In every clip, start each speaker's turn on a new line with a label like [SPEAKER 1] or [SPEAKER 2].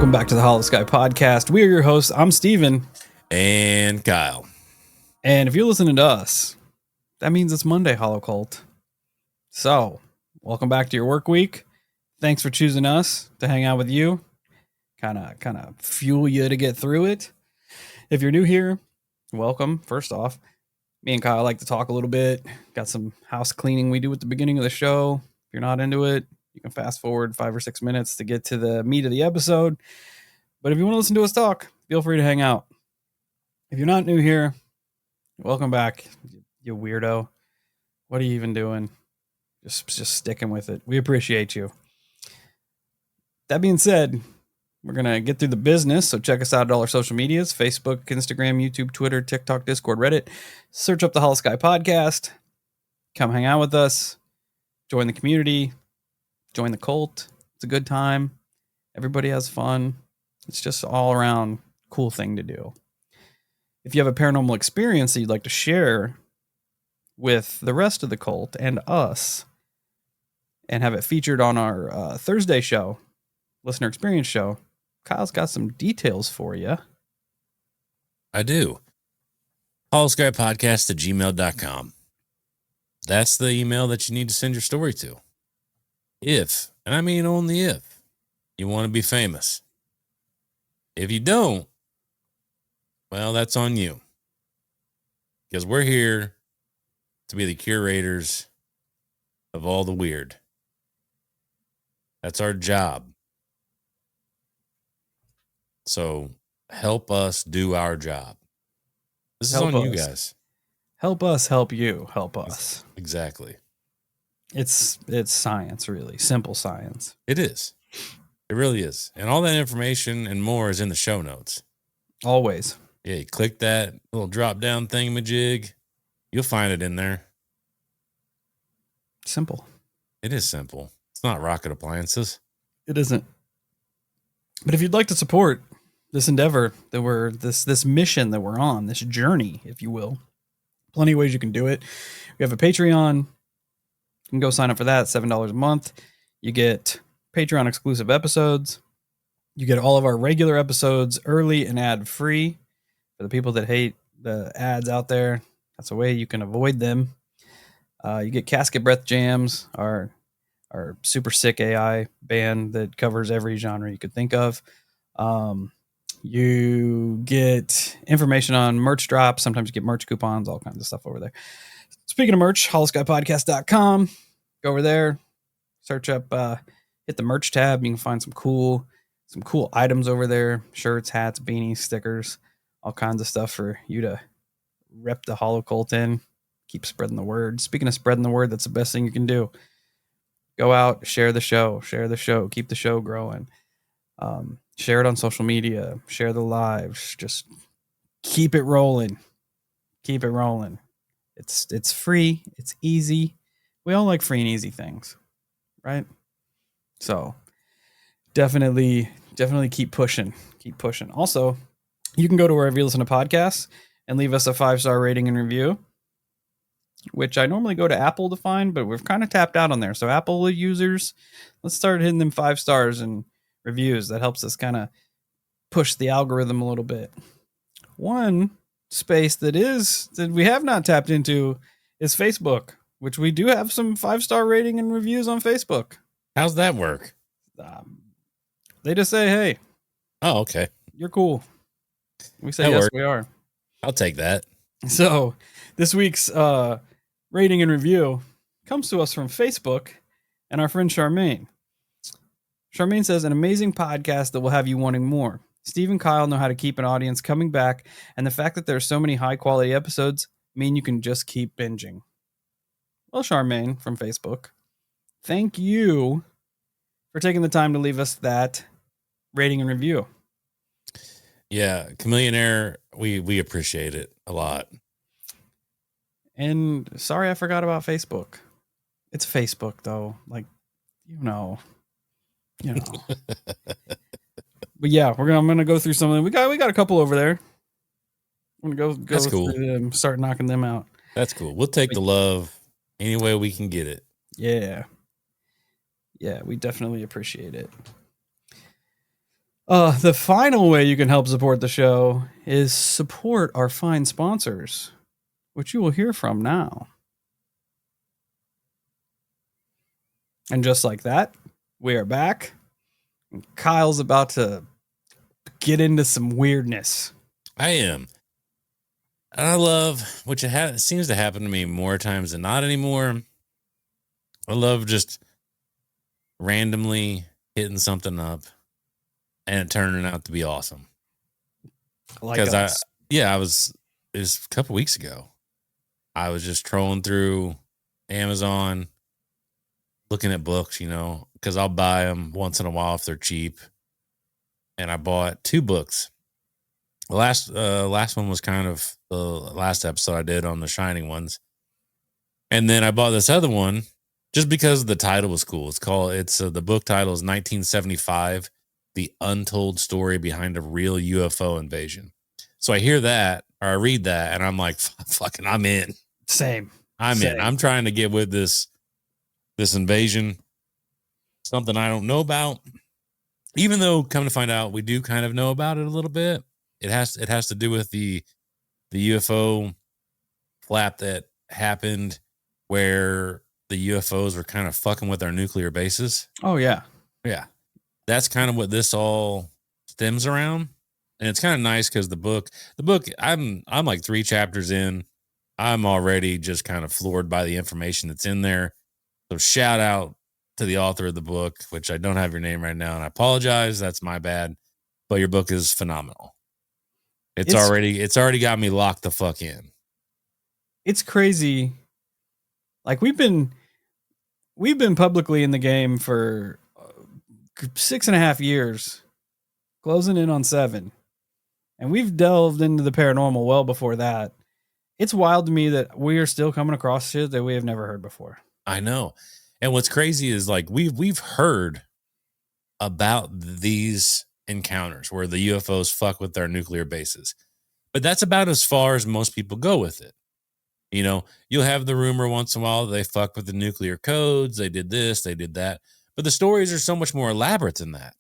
[SPEAKER 1] Welcome back to the Holosky podcast. We are your hosts. I'm Steven.
[SPEAKER 2] And Kyle.
[SPEAKER 1] And if you're listening to us, that means it's Monday, Holocult. So, welcome back to your work week. Thanks for choosing us to hang out with you. Kind of fuel you to get through it. If you're new here, welcome. First off, me and Kyle like to talk a little bit. Got some house cleaning we do at the beginning of the show. If you're not into it, you can fast forward 5 or 6 minutes to get to the meat of the episode. But if you want to listen to us talk, feel free to hang out. If you're not new here, welcome back, you weirdo. What are you even doing? Just sticking with it. We appreciate you. That being said, we're going to get through the business. So check us out at all our social medias, Facebook, Instagram, YouTube, Twitter, TikTok, Discord, Reddit. Search up the Holosky podcast. Come hang out with us. Join the community. Join the cult. It's a good time. Everybody has fun. It's just all around cool thing to do. If you have a paranormal experience that you'd like to share with the rest of the cult and us and have it featured on our Thursday show, listener experience show, Kyle's got some details for you.
[SPEAKER 2] I do. holoskypodcast@gmail.com. That's the email that you need to send your story to. If, and I mean only if, you want to be famous. If you don't, well, that's on you. Because we're here to be the curators of all the weird. That's our job. So help us do our job. This is on you guys.
[SPEAKER 1] Help us help you. Help us.
[SPEAKER 2] Exactly.
[SPEAKER 1] It's science, really. Simple science.
[SPEAKER 2] It is. It really is. And all that information and more is in the show notes.
[SPEAKER 1] Always.
[SPEAKER 2] Yeah, you click that little drop down thingamajig. You'll find it in there.
[SPEAKER 1] Simple.
[SPEAKER 2] It is simple. It's not rocket appliances.
[SPEAKER 1] It isn't. But if you'd like to support this endeavor that we're this mission that we're on, this journey, if you will, plenty of ways you can do it. We have a Patreon. You can go sign up for that, $7 a month. You get Patreon exclusive episodes. You get all of our regular episodes early and ad free. For the people that hate the ads out there, that's a way you can avoid them. You get Casket Breath Jams, our super sick AI band that covers every genre you could think of. You get information on merch drops. Sometimes you get merch coupons, all kinds of stuff over there. Speaking of merch, holoskypodcast.com. Go over there, search up, hit the merch tab. You can find some cool items over there. Shirts, hats, beanies, stickers, all kinds of stuff for you to rep the Holocult in. Keep spreading the word. Speaking of spreading the word, that's the best thing you can do. Go out, share the show, keep the show growing. Share it on social media, share the lives, just keep it rolling. Keep it rolling. It's free, it's easy. We all like free and easy things, right? So definitely keep pushing. Also, you can go to wherever you listen to podcasts and leave us a 5-star rating and review, which I normally go to Apple to find, but we've kind of tapped out on there. So Apple users, let's start hitting them 5 stars and reviews. That helps us kind of push the algorithm a little bit. One space that we have not tapped into is Facebook, which we do have some 5-star rating and reviews on Facebook.
[SPEAKER 2] How's that work?
[SPEAKER 1] They just say, hey.
[SPEAKER 2] Oh, okay.
[SPEAKER 1] You're cool. We say,
[SPEAKER 2] that
[SPEAKER 1] yes,
[SPEAKER 2] works.
[SPEAKER 1] we are.
[SPEAKER 2] I'll take that.
[SPEAKER 1] So this week's rating and review comes to us from Facebook and our friend Charmaine. Charmaine says, an amazing podcast that will have you wanting more. Steve and Kyle know how to keep an audience coming back, and the fact that there are so many high-quality episodes mean you can just keep binging. Well, Charmaine from Facebook, thank you for taking the time to leave us that rating and review.
[SPEAKER 2] Yeah, Chameleonaire, we appreciate it a lot.
[SPEAKER 1] And sorry I forgot about Facebook. It's Facebook, though. Like, you know. But yeah, I'm gonna go through some of them. We got a couple over there. I'm gonna go
[SPEAKER 2] That's cool.
[SPEAKER 1] through them, start knocking them out.
[SPEAKER 2] That's cool. We'll take the love any way we can get it.
[SPEAKER 1] Yeah, we definitely appreciate it. The final way you can help support the show is support our fine sponsors, which you will hear from now. And just like that, we are back. And Kyle's about to get into some weirdness.
[SPEAKER 2] I am. And I love, which it seems to happen to me more times than not anymore. I love just randomly hitting something up and it turning out to be awesome.
[SPEAKER 1] Like us.
[SPEAKER 2] it was a couple weeks ago. I was just trolling through Amazon, looking at books, because I'll buy them once in a while if they're cheap. And I bought 2 books. The last one was kind of the last episode I did on the Shining ones. And then I bought this other one just because the title was cool. The book title is 1975, The Untold Story Behind a Real UFO Invasion. So I hear that, or I read that, and I'm like, fucking, I'm in.
[SPEAKER 1] Same.
[SPEAKER 2] I'm in. I'm trying to get with this invasion, something I don't know about. Even though, come to find out, we do kind of know about it a little bit. It has to do with the UFO flap that happened where the UFOs were kind of fucking with our nuclear bases.
[SPEAKER 1] Oh yeah.
[SPEAKER 2] Yeah. That's kind of what this all stems around. And it's kind of nice because the book, I'm like 3 chapters in. I'm already just kind of floored by the information that's in there. So shout out to the author of the book, which I don't have your name right now, and I apologize. That's my bad. But your book is phenomenal. It's already got me locked the fuck in.
[SPEAKER 1] It's crazy. Like we've been publicly in the game for 6.5 years, closing in on 7. And we've delved into the paranormal well before that. It's wild to me that we are still coming across shit that we have never heard before.
[SPEAKER 2] I know. And what's crazy is like we've heard about these encounters where the UFOs fuck with their nuclear bases. But that's about as far as most people go with it. You'll have the rumor once in a while they fuck with the nuclear codes, they did this, they did that. But the stories are so much more elaborate than that.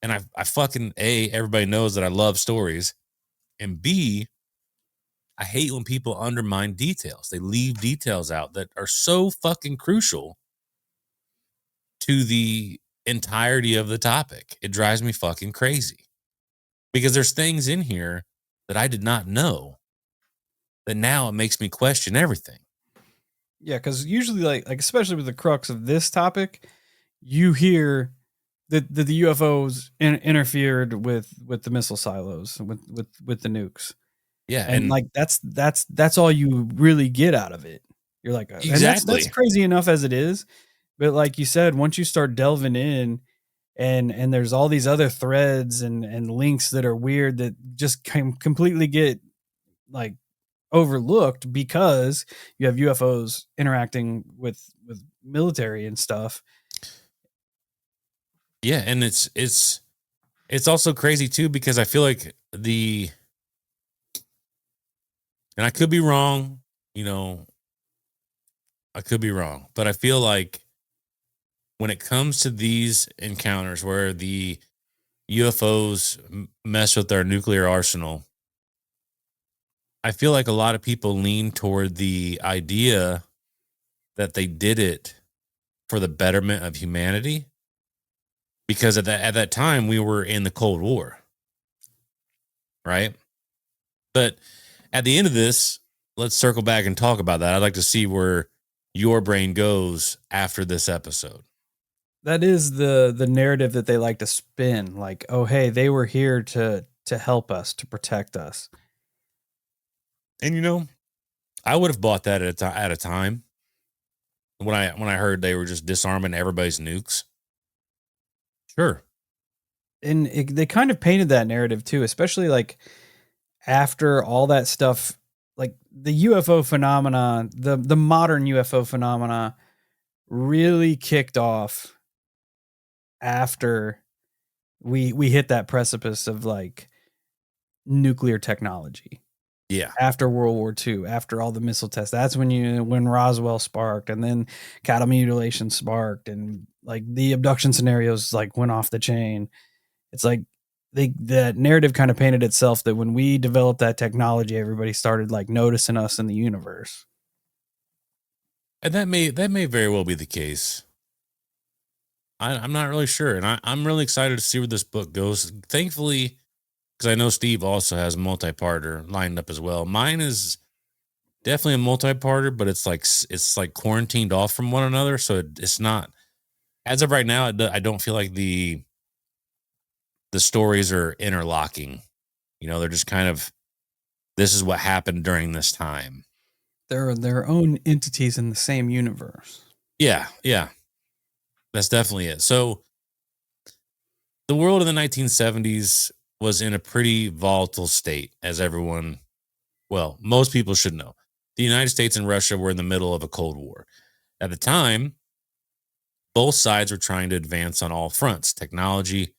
[SPEAKER 2] And I fucking A, everybody knows that I love stories. And B, I hate when people undermine details. They leave details out that are so fucking crucial to the entirety of the topic. It drives me fucking crazy because there's things in here that I did not know that now it makes me question everything.
[SPEAKER 1] Yeah, because usually, like especially with the crux of this topic, you hear that the UFOs interfered with the missile silos, with the nukes.
[SPEAKER 2] Yeah,
[SPEAKER 1] and like that's all you really get out of it. You're like,
[SPEAKER 2] exactly.
[SPEAKER 1] And that's crazy enough as it is, but like you said, once you start delving in, and there's all these other threads and links that are weird that just completely get like overlooked because you have UFOs interacting with military and stuff.
[SPEAKER 2] Yeah, and it's also crazy too because I feel like and I could be wrong, I could be wrong, but I feel like when it comes to these encounters where the UFOs mess with our nuclear arsenal, I feel like a lot of people lean toward the idea that they did it for the betterment of humanity. Because at that time we were in the Cold War, right? But at the end of this, let's circle back and talk about that. I'd like to see where your brain goes after this episode.
[SPEAKER 1] That is the narrative that they like to spin. Like, oh, hey, they were here to help us, to protect us.
[SPEAKER 2] And I would have bought that at a time when I heard they were just disarming everybody's nukes. Sure.
[SPEAKER 1] And they kind of painted that narrative too, especially like after all that stuff, like the UFO phenomena, the modern UFO phenomena really kicked off after we hit that precipice of like nuclear technology.
[SPEAKER 2] Yeah.
[SPEAKER 1] After World War II, after all the missile tests, that's when Roswell sparked, and then cattle mutilation sparked, and like the abduction scenarios like went off the chain. It's like the narrative kind of painted itself that when we developed that technology, everybody started like noticing us in the universe.
[SPEAKER 2] And that may very well be the case. I'm not really sure, and I'm really excited to see where this book goes. Thankfully, because I know Steve also has a multi-parter lined up as well. Mine is definitely a multi-parter, but it's like quarantined off from one another, so it's not. As of right now, I don't feel like the stories are interlocking. They're just kind of, this is what happened during this time.
[SPEAKER 1] They're their own entities in the same universe.
[SPEAKER 2] Yeah. That's definitely it. So the world in the 1970s was in a pretty volatile state, as most people should know. The United States and Russia were in the middle of a Cold War. At the time, both sides were trying to advance on all fronts: technology,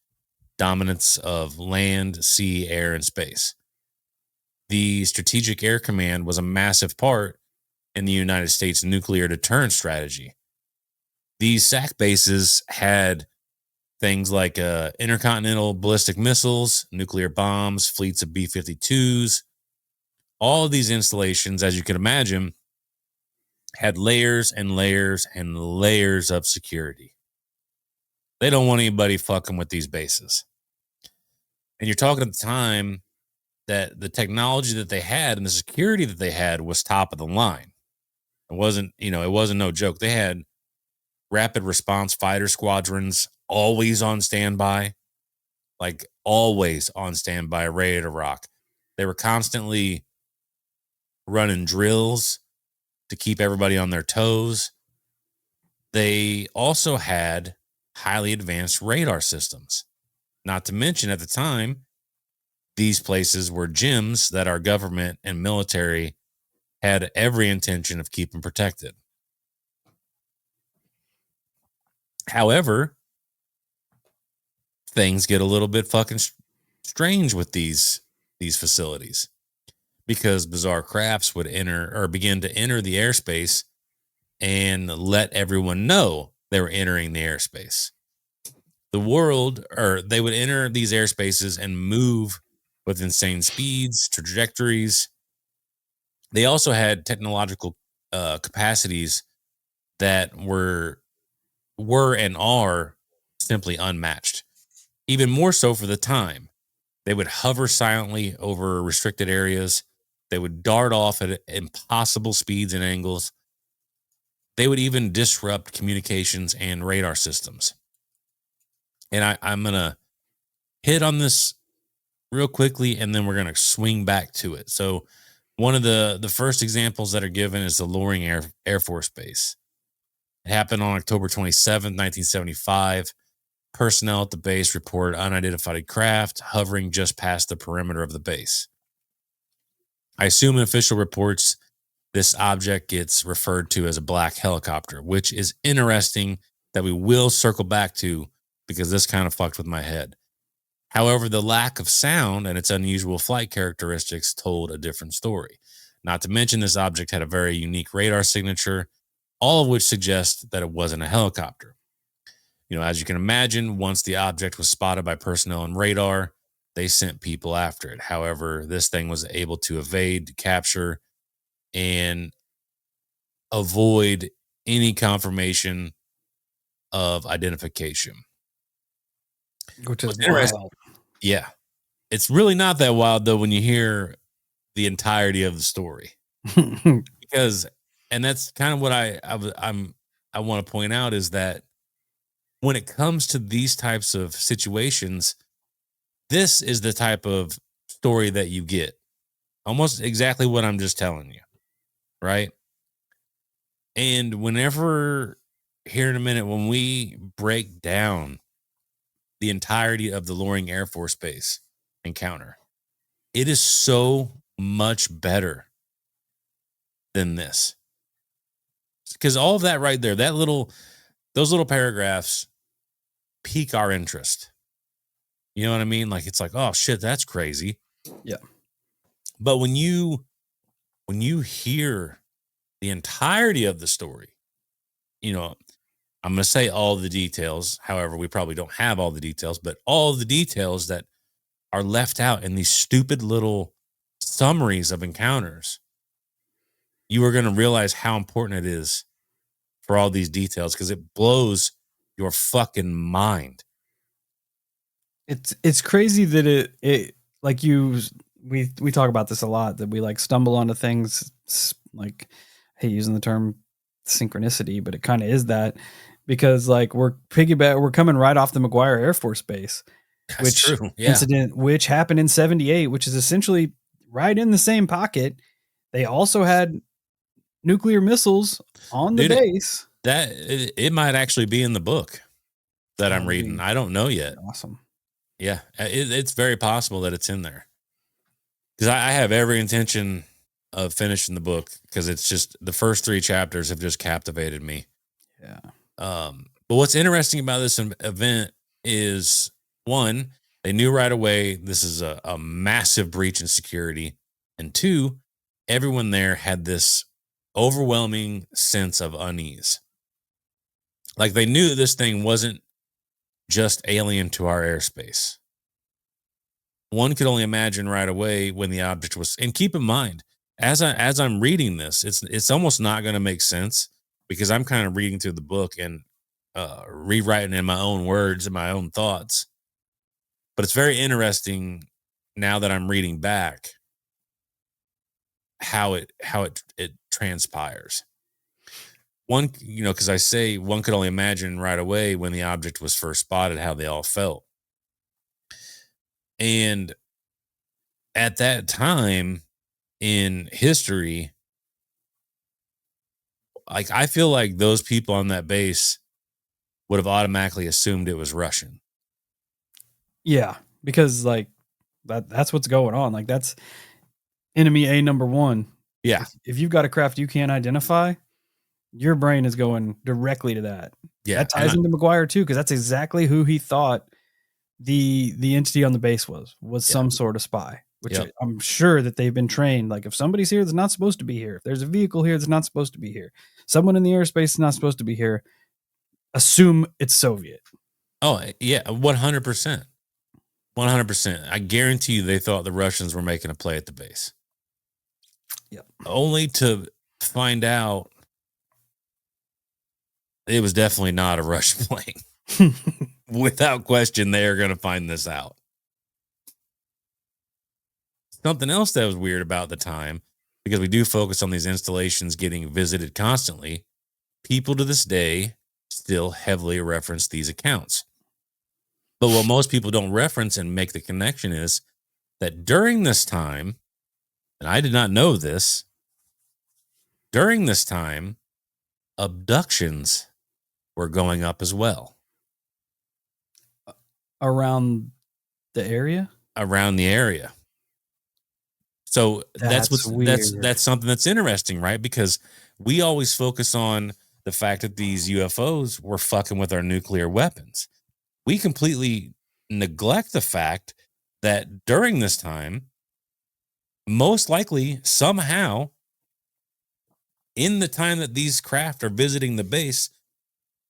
[SPEAKER 2] dominance of land, sea, air, and space. The Strategic Air Command was a massive part in the United States nuclear deterrence strategy. These SAC bases had things like intercontinental ballistic missiles, nuclear bombs, fleets of B-52s. All of these installations, as you can imagine, had layers and layers and layers of security. They don't want anybody fucking with these bases. And you're talking at the time that the technology that they had and the security that they had was top of the line. It wasn't no joke. They had rapid response fighter squadrons always on standby, ready to rock. They were constantly running drills to keep everybody on their toes. They also had highly advanced radar systems. Not to mention, at the time, these places were gyms that our government and military had every intention of keeping protected. However, things get a little bit fucking strange with these facilities, because bizarre crafts would begin to enter the airspace and let everyone know they were entering the airspace. They would enter these airspaces and move with insane speeds, trajectories. They also had technological capacities that were and are simply unmatched. Even more so for the time. They would hover silently over restricted areas. They would dart off at impossible speeds and angles. They would even disrupt communications and radar systems. And I'm going to hit on this real quickly, and then we're going to swing back to it. So one of the first examples that are given is the Loring Air Force Base. It happened on October 27th, 1975. Personnel at the base reported unidentified craft hovering just past the perimeter of the base. I assume in official reports, this object gets referred to as a black helicopter, which is interesting that we will circle back to, because this kind of fucked with my head. However, the lack of sound and its unusual flight characteristics told a different story. Not to mention, this object had a very unique radar signature, all of which suggests that it wasn't a helicopter. As you can imagine, once the object was spotted by personnel and radar, they sent people after it. However, this thing was able to evade capture and avoid any confirmation of identification.
[SPEAKER 1] Which is wild.
[SPEAKER 2] Yeah. It's really not that wild, though, when you hear the entirety of the story. Because, and that's kind of what I want to point out, is that when it comes to these types of situations, this is the type of story that you get. Almost exactly what I'm just telling you, right? And whenever, here in a minute, when we break down the entirety of the Loring Air Force Base encounter, it is so much better than this. Because all of that right there, those little paragraphs pique our interest. You know what I mean? Like, it's like, oh shit, that's crazy.
[SPEAKER 1] Yeah.
[SPEAKER 2] But when you hear the entirety of the story, I'm going to say all the details. However, we probably don't have all the details, but all the details that are left out in these stupid little summaries of encounters, you are going to realize how important it is for all these details, because it blows your fucking mind.
[SPEAKER 1] It's crazy that it like we talk about this a lot, that we like stumble onto things, like, I hate using the term synchronicity, but it kind of is that, because like we're coming right off the McGuire Air Force Base,
[SPEAKER 2] That's
[SPEAKER 1] which
[SPEAKER 2] true. Yeah.
[SPEAKER 1] incident, which happened in 78, which is essentially right in the same pocket. They also had nuclear missiles on the
[SPEAKER 2] Dude,
[SPEAKER 1] base.
[SPEAKER 2] it might actually be in the book that I'm reading. I don't know yet.
[SPEAKER 1] Awesome.
[SPEAKER 2] Yeah, it's very possible that it's in there, because I have every intention of finishing the book, because it's just the first 3 chapters have just captivated me.
[SPEAKER 1] Yeah.
[SPEAKER 2] But what's interesting about this event is, one, they knew right away this is a massive breach in security, and 2, everyone there had this overwhelming sense of unease. Like, they knew that this thing wasn't just alien to our airspace. One could only imagine right away when the object was, and keep in mind, as I'm reading this, it's almost not going to make sense, because I'm kind of reading through the book and rewriting in my own words and my own thoughts. But it's very interesting now that I'm reading back how it transpires. One, because I say one could only imagine right away when the object was first spotted how they all felt. And at that time in history, like, I feel like those people on that base would have automatically assumed it was Russian.
[SPEAKER 1] Yeah, because like that's what's going on. Like, that's enemy A number 1.
[SPEAKER 2] Yeah.
[SPEAKER 1] If you've got a craft you can't identify, your brain is going directly to that.
[SPEAKER 2] Yeah.
[SPEAKER 1] That ties into McGuire too, because that's exactly who he thought the entity on the base was some sort of spy. Which I'm sure that they've been trained. Like, if somebody's here that's not supposed to be here, if there's a vehicle here that's not supposed to be here, someone in the airspace is not supposed to be here, assume it's Soviet.
[SPEAKER 2] Oh, yeah, 100%. 100%. I guarantee you they thought the Russians were making a play at the base.
[SPEAKER 1] Yep.
[SPEAKER 2] Only to find out it was definitely not a Russian plane. Without question, they are going to find this out. Something else that was weird about the time, because we do focus on these installations getting visited constantly, people to this day still heavily reference these accounts. But what most people don't reference and make the connection is that during this time, and I did not know this, during this time, abductions were going up as well.
[SPEAKER 1] Around the area?
[SPEAKER 2] Around the area. So that's something that's interesting, right? Because we always focus on the fact that these UFOs were fucking with our nuclear weapons. We completely neglect the fact that during this time, most likely, somehow, in the time that these craft are visiting the base,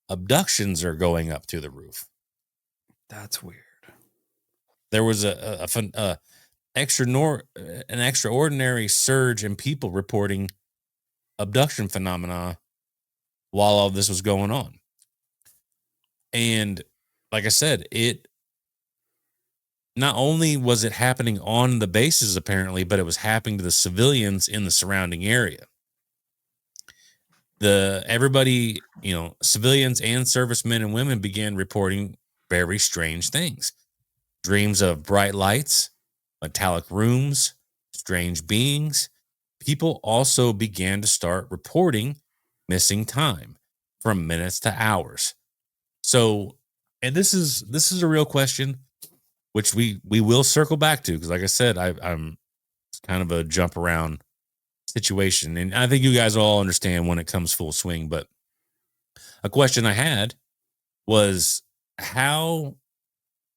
[SPEAKER 2] abductions are going up through the roof.
[SPEAKER 1] That's weird.
[SPEAKER 2] There was an extraordinary surge in people reporting abduction phenomena while all this was going on. And like I said, it not only was it happening on the bases, apparently, but it was happening to the civilians in the surrounding area. Everybody, civilians and servicemen and women began reporting very strange things. Dreams of bright lights, metallic rooms, strange beings. People also began to start reporting missing time from minutes to hours. So, and this is a real question, which we will circle back to, because like I said, I'm it's kind of a jump around situation, and I think you guys all understand when it comes full swing. But a question I had was, how,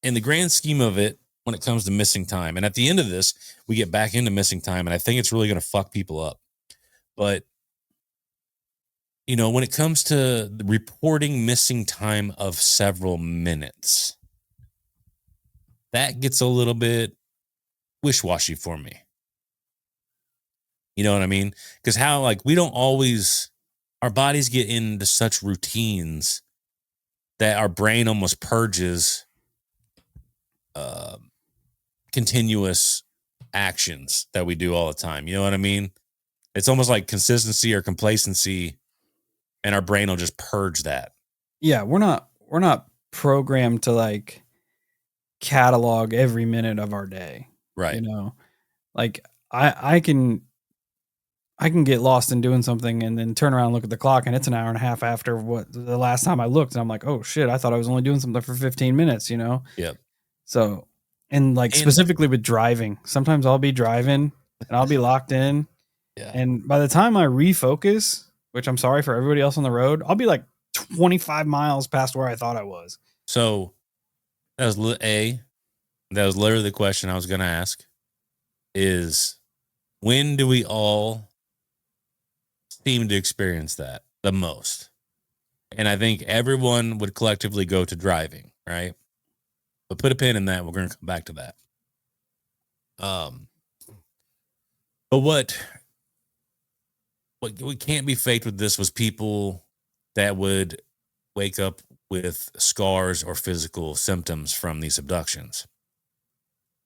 [SPEAKER 2] in the grand scheme of it, when it comes to missing time, and at the end of this, we get back into missing time, and I think it's really going to fuck people up. But when it comes to reporting missing time of several minutes, that gets a little bit wish-washy for me. You know what I mean? Because how, like, we don't always, our bodies get into such routines that our brain almost purges continuous actions that we do all the time. You know what I mean? It's almost like consistency or complacency, and our brain will just purge that.
[SPEAKER 1] Yeah, we're not programmed to like catalog every minute of our day.
[SPEAKER 2] Right.
[SPEAKER 1] You know, like I can get lost in doing something and then turn around and look at the clock and it's an hour and a half after what the last time I looked, and I'm like, oh shit, I thought I was only doing something for 15 minutes, you know?
[SPEAKER 2] Yep.
[SPEAKER 1] So, and like specifically with driving, sometimes I'll be driving and I'll be locked in.
[SPEAKER 2] Yeah.
[SPEAKER 1] And by the time I refocus, which I'm sorry for everybody else on the road, I'll be like 25 miles past where I thought I was.
[SPEAKER 2] So that was literally the question I was going to ask is, when do we all seem to experience that the most? And I think everyone would collectively go to driving, right? But put a pin in that. We're going to come back to that. But what can't be faked with this was people that would wake up with scars or physical symptoms from these abductions.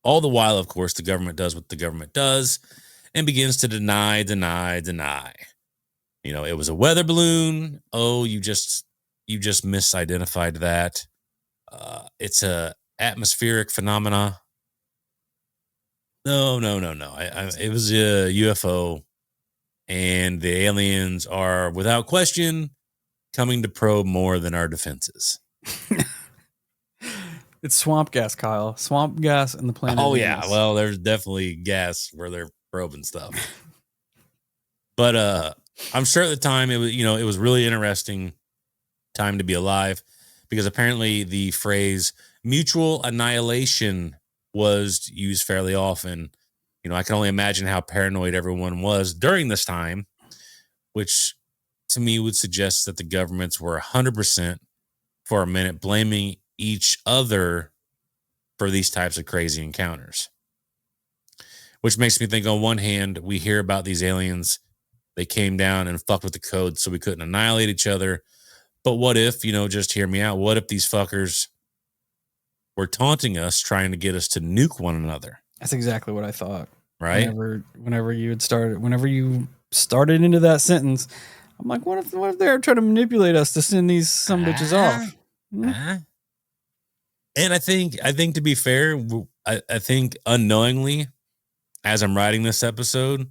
[SPEAKER 2] All the while, of course, the government does what the government does and begins to deny. You know, it was a weather balloon. Oh, you just misidentified that. It's a atmospheric phenomena. No. It was a UFO, and the aliens are, without question, coming to probe more than our defenses.
[SPEAKER 1] It's swamp gas, Kyle. Swamp gas and the planet.
[SPEAKER 2] Oh, yeah. Well, there's definitely gas where they're probing stuff. But I'm sure at the time it was really interesting time to be alive, because apparently the phrase mutual annihilation was used fairly often. You know, I can only imagine how paranoid everyone was during this time, which to me would suggest that the governments were 100% for a minute blaming each other for these types of crazy encounters. Which makes me think, on one hand, we hear about these aliens, they came down and fucked with the code so we couldn't annihilate each other. But what if, just hear me out, what if these fuckers were taunting us, trying to get us to nuke one another?
[SPEAKER 1] That's exactly what I thought.
[SPEAKER 2] Right?
[SPEAKER 1] Whenever you started into that sentence, I'm like, what if they're trying to manipulate us to send these some bitches off?
[SPEAKER 2] And I think to be fair, I think unknowingly, as I'm writing this episode,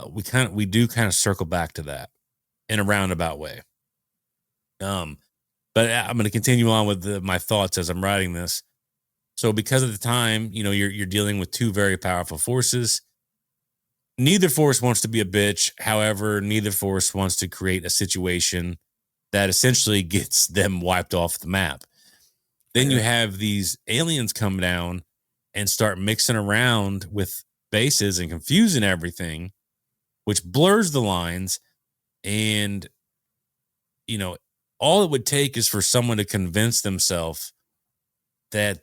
[SPEAKER 2] we do kind of circle back to that in a roundabout way. But I'm going to continue on with my thoughts as I'm writing this. So because at the time, you're dealing with two very powerful forces. Neither force wants to be a bitch. However, neither force wants to create a situation that essentially gets them wiped off the map. Then you have these aliens come down and start mixing around with bases and confusing everything, which blurs the lines. And, all it would take is for someone to convince themselves that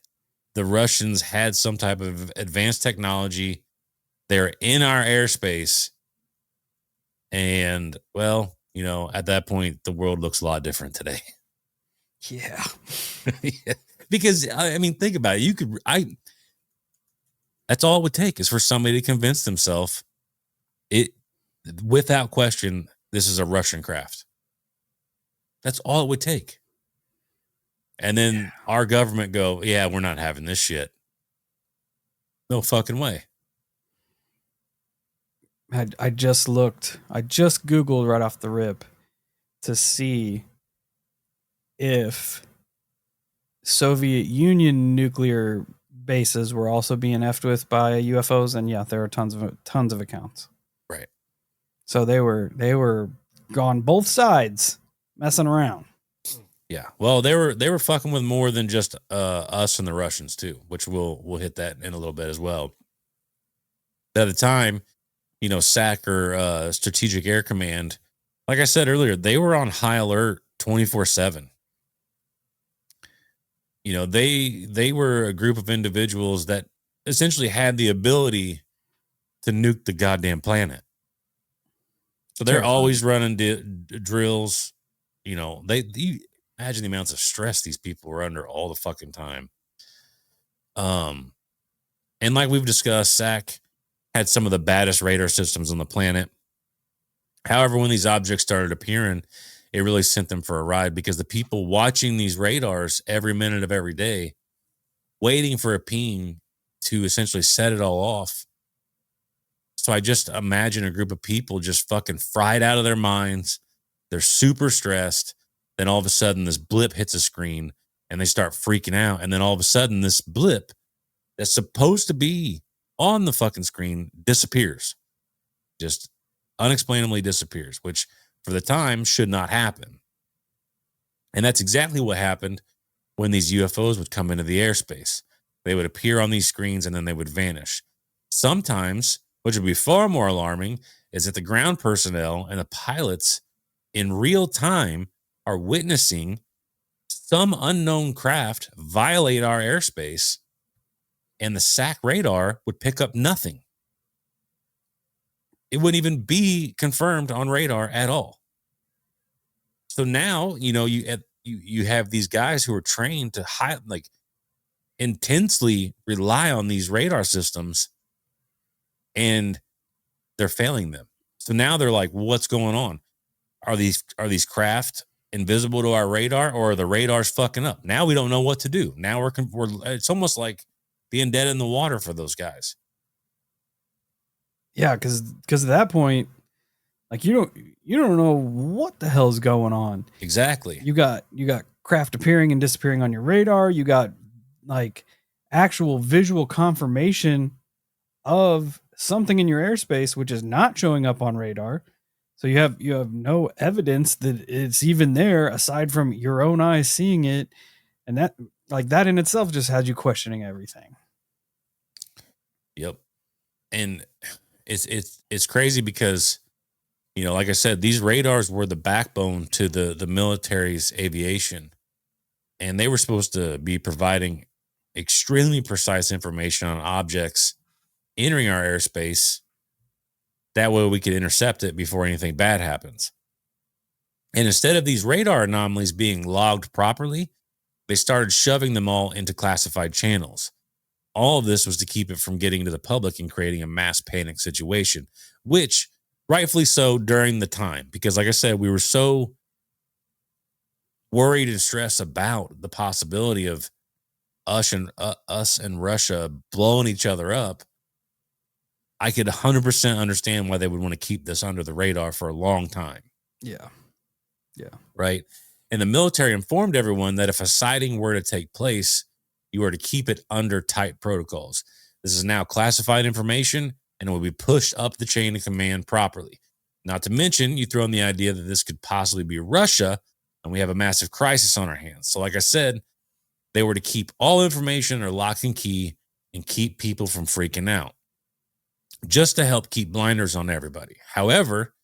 [SPEAKER 2] the Russians had some type of advanced technology. They're in our airspace. And, well, at that point, the world looks a lot different today.
[SPEAKER 1] Yeah.
[SPEAKER 2] Because, I mean, think about it. That's all it would take, is for somebody to convince themselves, without question, this is a Russian craft. That's all it would take. And then our government go, yeah, we're not having this shit. No fucking way.
[SPEAKER 1] I just Googled right off the rip to see if Soviet Union nuclear bases were also being effed with by UFOs, and yeah, there are tons of accounts.
[SPEAKER 2] Right.
[SPEAKER 1] So they were on both sides messing around.
[SPEAKER 2] Yeah. Well, they were fucking with more than just us and the Russians too, which we'll hit that in a little bit as well. At the time, SAC, or Strategic Air Command, like I said earlier, they were on high alert 24/7. They were a group of individuals that essentially had the ability to nuke the goddamn planet. So they're
[SPEAKER 1] Terrifying.
[SPEAKER 2] always running drills. You know, you imagine the amounts of stress these people were under all the fucking time. And like we've discussed, SAC had some of the baddest radar systems on the planet. However, when these objects started appearing, it really sent them for a ride because the people watching these radars every minute of every day, waiting for a ping to essentially set it all off. So I just imagine a group of people just fucking fried out of their minds. They're super stressed. Then all of a sudden, this blip hits a screen and they start freaking out. And then all of a sudden, this blip that's supposed to be on the fucking screen disappears. Just unexplainably disappears, which for the time should not happen. And that's exactly what happened when these UFOs would come into the airspace. They would appear on these screens and then they would vanish. Sometimes, which would be far more alarming, is that the ground personnel and the pilots in real time are witnessing some unknown craft violate our airspace, and the SAC radar would pick up nothing. It wouldn't even be confirmed on radar at all. So now, you know, you have these guys who are trained to intensely rely on these radar systems, and they're failing them. So now they're like, what's going on? Are these craft invisible to our radar, or are the radars fucking up? Now we don't know what to do. Now we're it's almost like being dead in the water for those guys.
[SPEAKER 1] Yeah, because at that point, like you don't know what the hell's going on.
[SPEAKER 2] Exactly.
[SPEAKER 1] You got craft appearing and disappearing on your radar. You got like actual visual confirmation of something in your airspace which is not showing up on radar. So you have no evidence that it's even there aside from your own eyes seeing it, and that in itself just has you questioning everything.
[SPEAKER 2] Yep. And it's crazy because, you know, like I said, these radars were the backbone to the military's aviation, and they were supposed to be providing extremely precise information on objects entering our airspace. That way we could intercept it before anything bad happens. And instead of these radar anomalies being logged properly, they started shoving them all into classified channels. All of this was to keep it from getting to the public and creating a mass panic situation, which rightfully so during the time, because like I said, we were so worried and stressed about the possibility of us and Russia blowing each other up. I could 100% understand why they would want to keep this under the radar for a long time.
[SPEAKER 1] Yeah. Yeah.
[SPEAKER 2] Right. And the military informed everyone that if a sighting were to take place, you were to keep it under tight protocols. This is now classified information and it will be pushed up the chain of command properly. Not to mention, you throw in the idea that this could possibly be Russia and we have a massive crisis on our hands. So like I said, they were to keep all information under lock and key and keep people from freaking out, just to help keep blinders on everybody. However,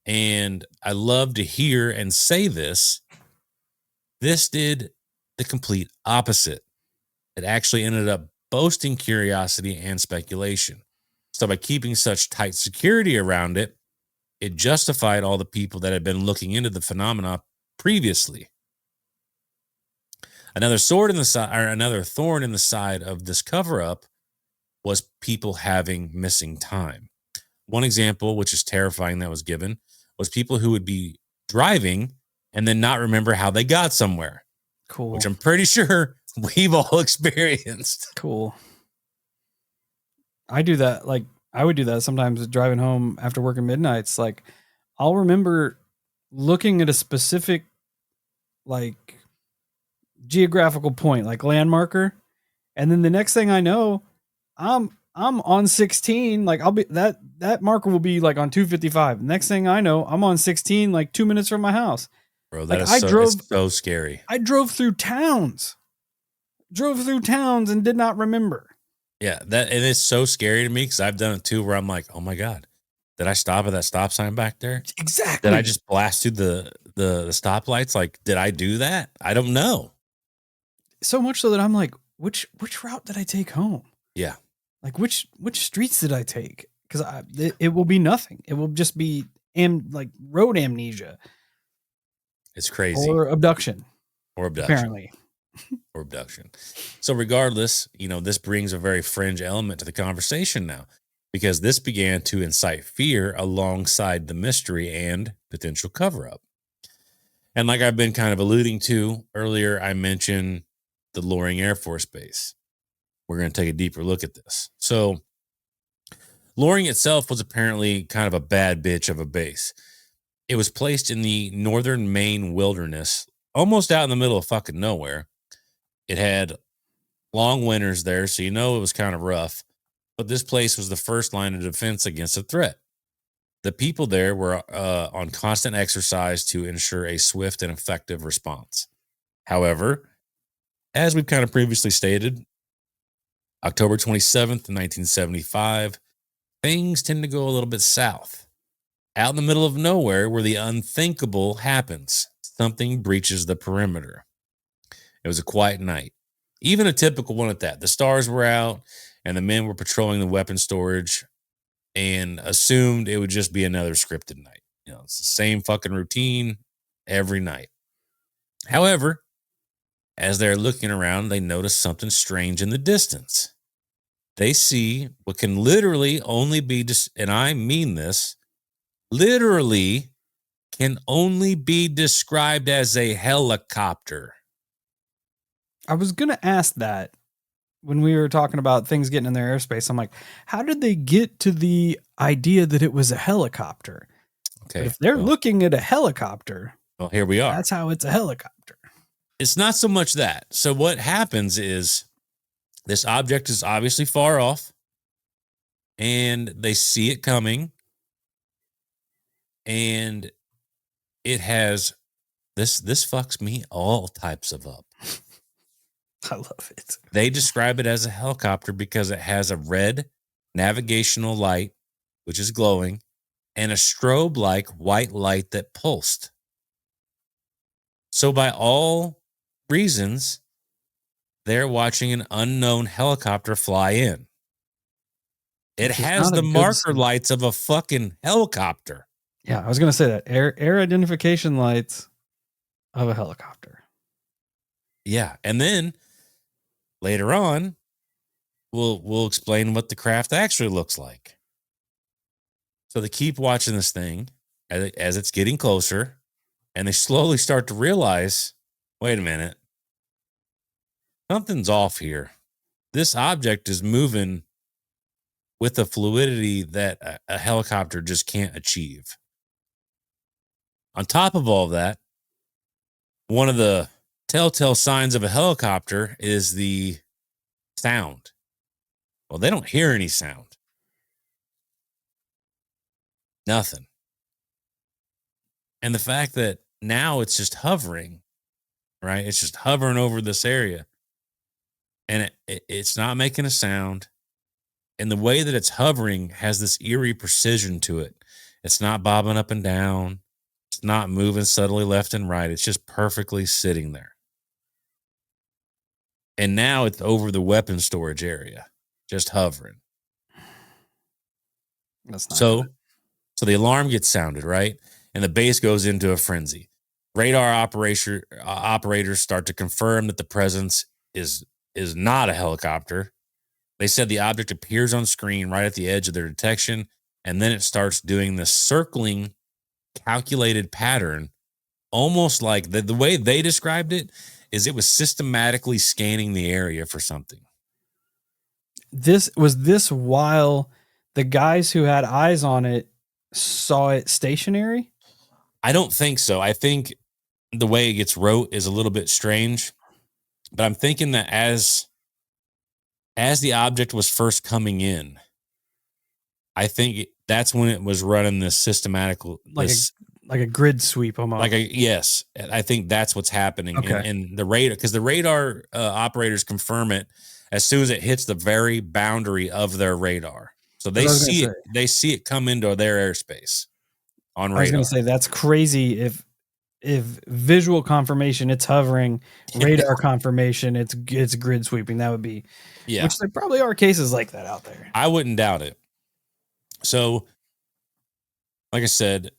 [SPEAKER 2] and I love to hear and say this did the complete opposite. It actually ended up boasting curiosity and speculation. So by keeping such tight security around it, it justified all the people that had been looking into the phenomena previously. Another thorn in the side of this cover-up was people having missing time. One example, which is terrifying, that was given, was people who would be driving and then not remember how they got somewhere.
[SPEAKER 1] Cool.
[SPEAKER 2] Which I'm pretty sure we've all experienced.
[SPEAKER 1] Cool. I do that. Like, I would do that sometimes driving home after work at midnights. Like, I'll remember looking at a specific, like, geographical point, like landmarker, and then the next thing I know, I'm on 16. Like, I'll be that marker will be like on 255. Next thing I know, I'm on 16, like 2 minutes from my house.
[SPEAKER 2] Bro, that
[SPEAKER 1] like,
[SPEAKER 2] is so scary.
[SPEAKER 1] I drove through towns and did not remember.
[SPEAKER 2] Yeah, and it's so scary to me because I've done it too, where I'm like, oh my God, did I stop at that stop sign back there?
[SPEAKER 1] Exactly.
[SPEAKER 2] Did I just blast through the stoplights? Like, did I do that? I don't know.
[SPEAKER 1] So much so that I'm like, which route did I take home?
[SPEAKER 2] Yeah.
[SPEAKER 1] Like which streets did I take? Because it will be nothing. It will just be like road amnesia.
[SPEAKER 2] It's crazy.
[SPEAKER 1] Or abduction.
[SPEAKER 2] Or abduction.
[SPEAKER 1] Apparently.
[SPEAKER 2] Or abduction. So regardless, this brings a very fringe element to the conversation now, because this began to incite fear alongside the mystery and potential cover-up. And like I've been kind of alluding to earlier, I mentioned the Loring Air Force Base. We're going to take a deeper look at this. So Loring itself was apparently kind of a bad bitch of a base. It was placed in the northern Maine wilderness, almost out in the middle of fucking nowhere. It had long winters there, so it was kind of rough. But this place was the first line of defense against a threat. The people there were on constant exercise to ensure a swift and effective response. However, as we've kind of previously stated, October 27th, 1975, things tend to go a little bit south. Out in the middle of nowhere where the unthinkable happens, something breaches the perimeter. It was a quiet night, even a typical one at that. The stars were out and the men were patrolling the weapon storage and assumed it would just be another scripted night. It's the same fucking routine every night. However, as they're looking around, they notice something strange in the distance. They see what can literally only be, and I mean this, literally can only be described as a helicopter.
[SPEAKER 1] I was going to ask that when we were talking about things getting in their airspace. I'm like, how did they get to the idea that it was a helicopter? Okay. But if they're looking at a helicopter,
[SPEAKER 2] well, here we are.
[SPEAKER 1] That's how it's a helicopter.
[SPEAKER 2] It's not so much that. So what happens is this object is obviously far off and they see it coming, and it has this fucks me all types of up.
[SPEAKER 1] I love it.
[SPEAKER 2] They describe it as a helicopter because it has a red navigational light, which is glowing, and a strobe-like white light that pulsed. So by all reasons, they're watching an unknown helicopter fly in. It has the marker lights of a fucking helicopter.
[SPEAKER 1] Yeah, I was going to say that. Air identification lights of a helicopter.
[SPEAKER 2] Yeah, and then later on, we'll explain what the craft actually looks like. So they keep watching this thing as it's getting closer, and they slowly start to realize, wait a minute, something's off here. This object is moving with a fluidity that a helicopter just can't achieve. On top of all of that, one of the telltale signs of a helicopter is the sound. Well, they don't hear any sound. Nothing. And the fact that now it's just hovering, right? It's just hovering over this area. And it's not making a sound. And the way that it's hovering has this eerie precision to it. It's not bobbing up and down. It's not moving subtly left and right. It's just perfectly sitting there. And now it's over the weapon storage area, just hovering.
[SPEAKER 1] That's not
[SPEAKER 2] so
[SPEAKER 1] good.
[SPEAKER 2] So the alarm gets sounded, right? And the base goes into a frenzy. Radar operators start to confirm that the presence is not a helicopter. They said the object appears on screen right at the edge of their detection, and then it starts doing this circling, calculated pattern, almost like the way they described it is it was systematically scanning the area for something.
[SPEAKER 1] This while the guys who had eyes on it saw it stationary?
[SPEAKER 2] I don't think so. I think the way it gets wrote is a little bit strange, but I'm thinking that as the object was first coming in, I think that's when it was running this systematic,
[SPEAKER 1] like a grid sweep almost.
[SPEAKER 2] Yes, I think that's what's happening.
[SPEAKER 1] Okay.
[SPEAKER 2] And the radar, because the radar operators confirm it as soon as it hits the very boundary of their radar. So they see it come into their airspace on radar.
[SPEAKER 1] I was going to say that's crazy if visual confirmation, it's hovering, radar confirmation, it's grid sweeping. That would be,
[SPEAKER 2] Yeah.
[SPEAKER 1] which there probably are cases like that out there.
[SPEAKER 2] I wouldn't doubt it. So, like I said,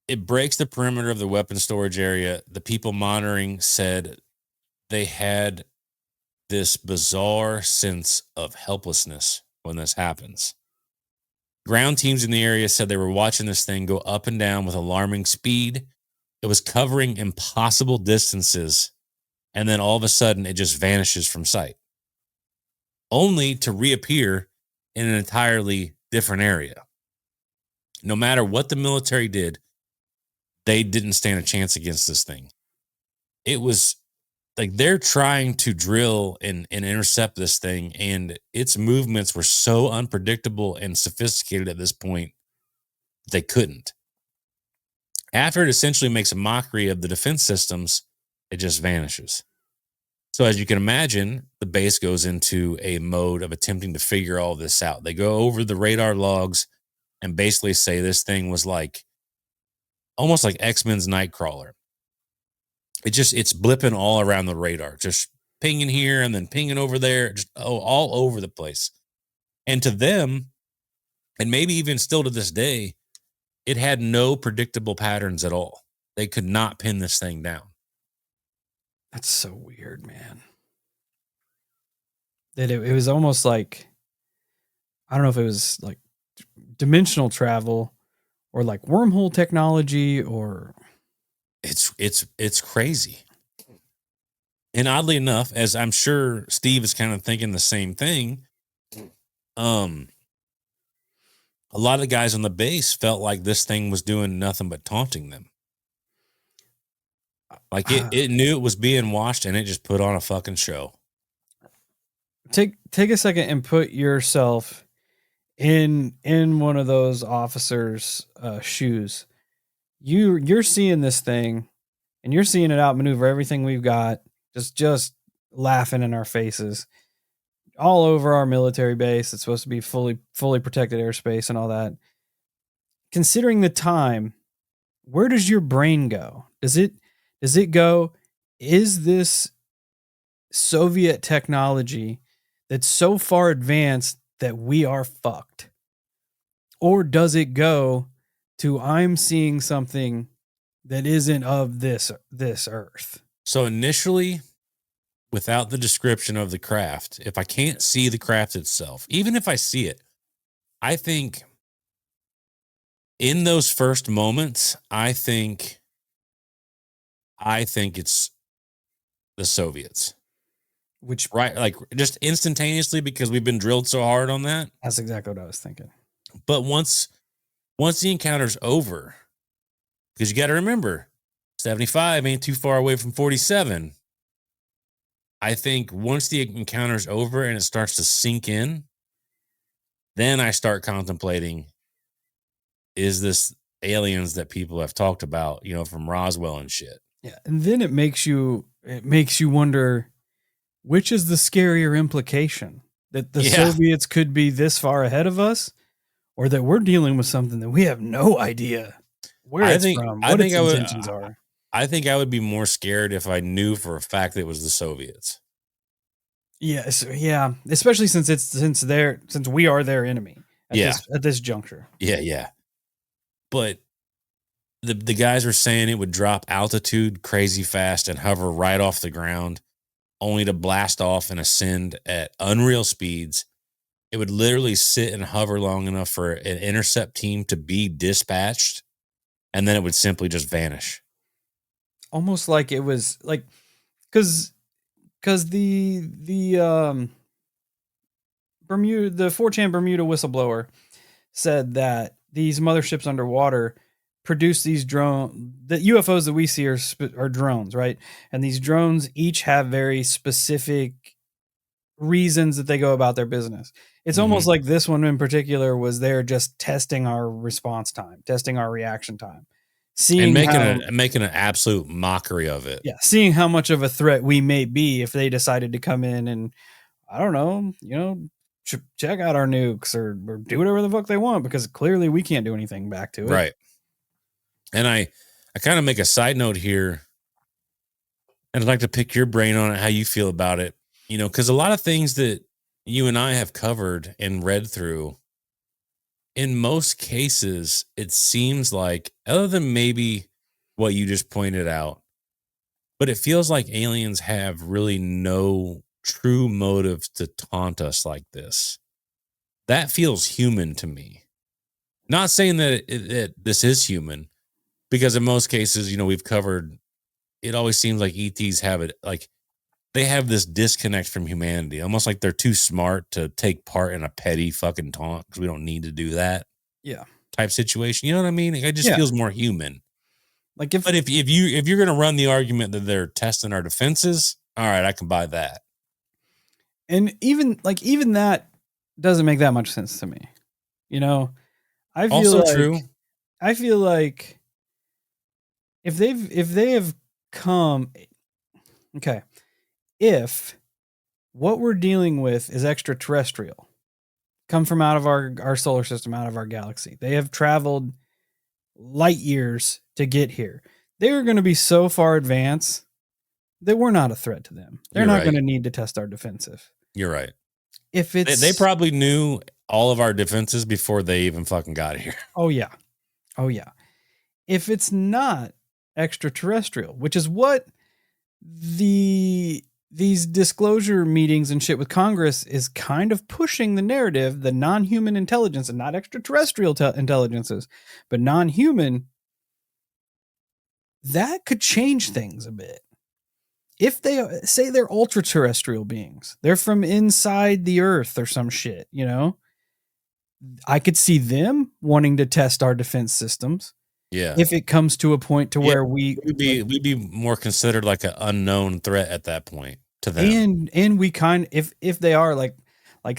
[SPEAKER 2] it breaks the perimeter of the weapon storage area. The people monitoring said they had this bizarre sense of helplessness when this happens. Ground teams in the area said they were watching this thing go up and down with alarming speed. It was covering impossible distances, and then all of a sudden it just vanishes from sight, only to reappear in an entirely different area. No matter what the military did, they didn't stand a chance against this thing. It was like they're trying to drill and intercept this thing, and its movements were so unpredictable and sophisticated at this point, they couldn't. After it essentially makes a mockery of the defense systems, it just vanishes. So as you can imagine, the base goes into a mode of attempting to figure all this out. They go over the radar logs and basically say this thing was like almost like X-Men's Nightcrawler. It's blipping all around the radar, just pinging here and then pinging over there, just all over the place. And to them, and maybe even still to this day, it had no predictable patterns at all. They could not pin this thing down.
[SPEAKER 1] That's so weird, man. That it was almost like, I don't know if it was like dimensional travel or like wormhole technology, or
[SPEAKER 2] it's crazy. And oddly enough, as I'm sure Steve is kind of thinking the same thing, a lot of the guys on the base felt like this thing was doing nothing but taunting them. Like it knew it was being watched and it just put on a fucking show.
[SPEAKER 1] Take a second and put yourself in one of those officers' shoes. You're seeing this thing, and you're seeing it outmaneuver everything we've got, just laughing in our faces, all over our military base. It's supposed to be fully protected airspace and all that. Considering the time, where does your brain go? Does it go, is this Soviet technology that's so far advanced that we are fucked? Or does it go to, I'm seeing something that isn't of this earth?
[SPEAKER 2] So initially, without the description of the craft, if I can't see the craft itself, even if I see it, I think in those first moments, I think it's the Soviets.
[SPEAKER 1] Which,
[SPEAKER 2] right, like just instantaneously, because we've been drilled so hard on that.
[SPEAKER 1] That's exactly what I was thinking.
[SPEAKER 2] But once the encounter's over, because you got to remember, 75 ain't too far away from 47. I think once the encounter's over and it starts to sink in, then I start contemplating, is this aliens that people have talked about, from Roswell and shit?
[SPEAKER 1] Yeah. And then it makes you wonder, which is the scarier implication? That the Soviets could be this far ahead of us, or that we're dealing with something that we have no idea where it's from, what its intentions are.
[SPEAKER 2] I think I would be more scared if I knew for a fact that it was the Soviets.
[SPEAKER 1] Yes, yeah, especially since we are their enemy at this juncture.
[SPEAKER 2] Yeah. But the guys were saying it would drop altitude crazy fast and hover right off the ground, only to blast off and ascend at unreal speeds. It would literally sit and hover long enough for an intercept team to be dispatched, and then it would simply just vanish.
[SPEAKER 1] Almost like it was like, because the Bermuda, the 4chan Bermuda whistleblower said that these motherships underwater produce these drone, the UFOs that we see are drones, right? And these drones each have very specific reasons that they go about their business. It's almost like this one in particular was there just testing our response time, testing our reaction time, seeing
[SPEAKER 2] and making an absolute mockery of it.
[SPEAKER 1] Yeah, seeing how much of a threat we may be if they decided to come in and, I don't know, check out our nukes or do whatever the fuck they want, because clearly we can't do anything back to it.
[SPEAKER 2] Right. And I kind of make a side note here, and I'd like to pick your brain on it, how you feel about it. You know, because a lot of things that you and I have covered and read through, in most cases, it seems like, other than maybe what you just pointed out, but it feels like aliens have really no true motive to taunt us like this. That feels human to me. Not saying that this is human, because in most cases, you know, we've covered, it always seems like ETs have it, like they have this disconnect from humanity, almost like they're too smart to take part in a petty fucking taunt because we don't need to do that.
[SPEAKER 1] Yeah.
[SPEAKER 2] Type situation. You know what I mean? It just feels more human.
[SPEAKER 1] Like
[SPEAKER 2] But if you're gonna run the argument that they're testing our defenses, all right, I can buy that.
[SPEAKER 1] And even that doesn't make that much sense to me. You know, I feel
[SPEAKER 2] Also
[SPEAKER 1] like
[SPEAKER 2] true.
[SPEAKER 1] I feel like if they have come, okay, if what we're dealing with is extraterrestrial, come from out of our solar system, out of our galaxy, they have traveled light years to get here. They're going to be so far advanced that we're not a threat to them. They're not going to need to test our defensive.
[SPEAKER 2] You're right.
[SPEAKER 1] If it's
[SPEAKER 2] they probably knew all of our defenses before they even fucking got here.
[SPEAKER 1] Oh yeah. If it's not extraterrestrial, which is what these disclosure meetings and shit with Congress is kind of pushing the narrative, the non-human intelligence, and not extraterrestrial intelligences, but non-human, that could change things a bit. If they say they're ultra-terrestrial beings, they're from inside the earth or some shit, you know, I could see them wanting to test our defense systems.
[SPEAKER 2] Yeah.
[SPEAKER 1] If it comes to a point to where we'd
[SPEAKER 2] be more considered like an unknown threat at that point to them.
[SPEAKER 1] And we if they are like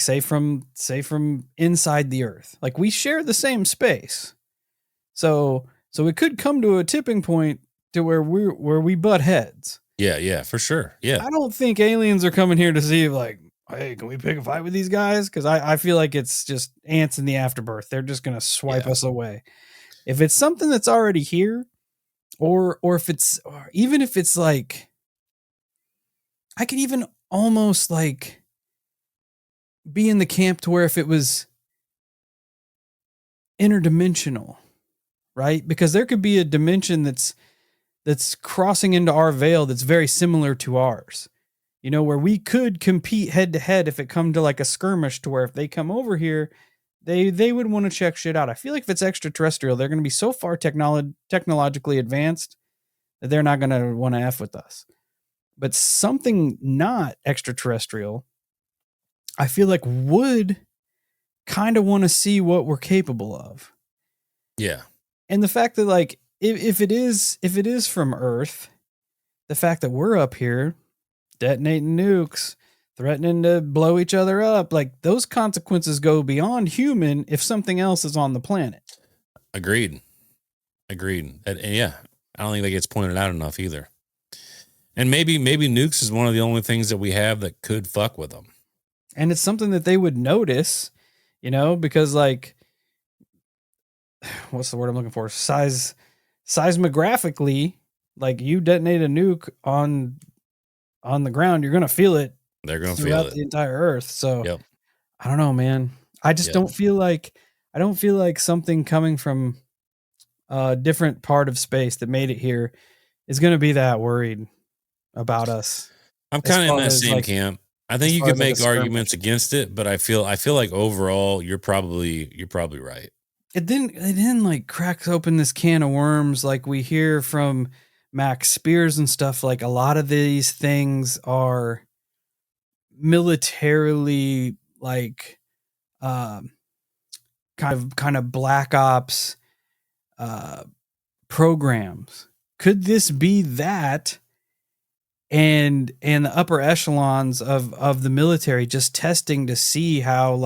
[SPEAKER 1] say from inside the earth, like we share the same space. So it could come to a tipping point to where we butt heads.
[SPEAKER 2] Yeah, for sure. Yeah.
[SPEAKER 1] I don't think aliens are coming here to see like, hey, can we pick a fight with these guys? Because I feel like it's just ants in the afterbirth. They're just gonna swipe us away. If it's something that's already here, or even if it's like, I could even almost like be in the camp to where if it was interdimensional, right? Because there could be a dimension that's crossing into our veil that's very similar to ours. You know, where we could compete head to head if it come to like a skirmish, to where if they come over here, they would want to check shit out. I feel like if it's extraterrestrial, they're going to be so far technologically advanced that they're not going to want to F with us. But something not extraterrestrial, I feel like would kind of want to see what we're capable of.
[SPEAKER 2] Yeah.
[SPEAKER 1] And the fact that like, if it is from Earth, the fact that we're up here detonating nukes, threatening to blow each other up, like those consequences go beyond human if something else is on the planet.
[SPEAKER 2] Agreed. And yeah, I don't think that gets pointed out enough either. And maybe nukes is one of the only things that we have that could fuck with them.
[SPEAKER 1] And it's something that they would notice, you know, because like, what's the word I'm looking for? Seismographically, like you detonate a nuke on the ground, you're going to feel it.
[SPEAKER 2] They're going to feel it
[SPEAKER 1] the entire Earth. So
[SPEAKER 2] yep.
[SPEAKER 1] I don't know, man. I just don't feel like something coming from a different part of space that made it here is going to be that worried about us.
[SPEAKER 2] I'm kind of in that same camp. I think you could make arguments against it, but I feel like overall you're probably right.
[SPEAKER 1] It then like cracks open this can of worms, like we hear from Max Spears and stuff. Like a lot of these things are militarily like kind of black ops programs. Could this be that? And the upper echelons of the military just testing to see how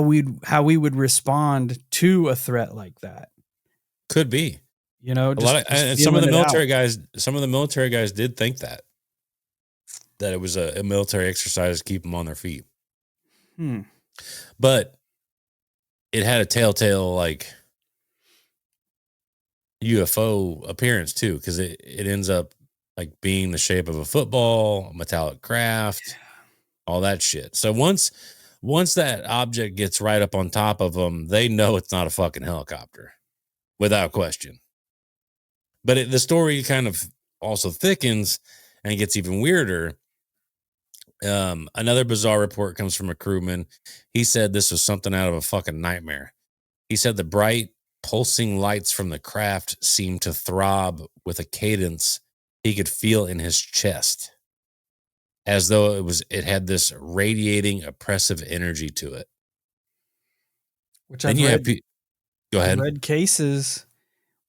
[SPEAKER 1] we would respond to a threat like that.
[SPEAKER 2] Could be,
[SPEAKER 1] you know,
[SPEAKER 2] some of the military guys did think that it was a military exercise to keep them on their feet. But it had a telltale, like, UFO appearance too, because it ends up like being the shape of a football, a metallic craft, all that shit. So once that object gets right up on top of them, they know it's not a fucking helicopter, without question. But the story kind of also thickens and gets even weirder. Another bizarre report comes from a crewman. He said this was something out of a fucking nightmare. He said the bright, pulsing lights from the craft seemed to throb with a cadence he could feel in his chest, as though it had this radiating, oppressive energy to it.
[SPEAKER 1] Which
[SPEAKER 2] Then go
[SPEAKER 1] I've
[SPEAKER 2] ahead.
[SPEAKER 1] read cases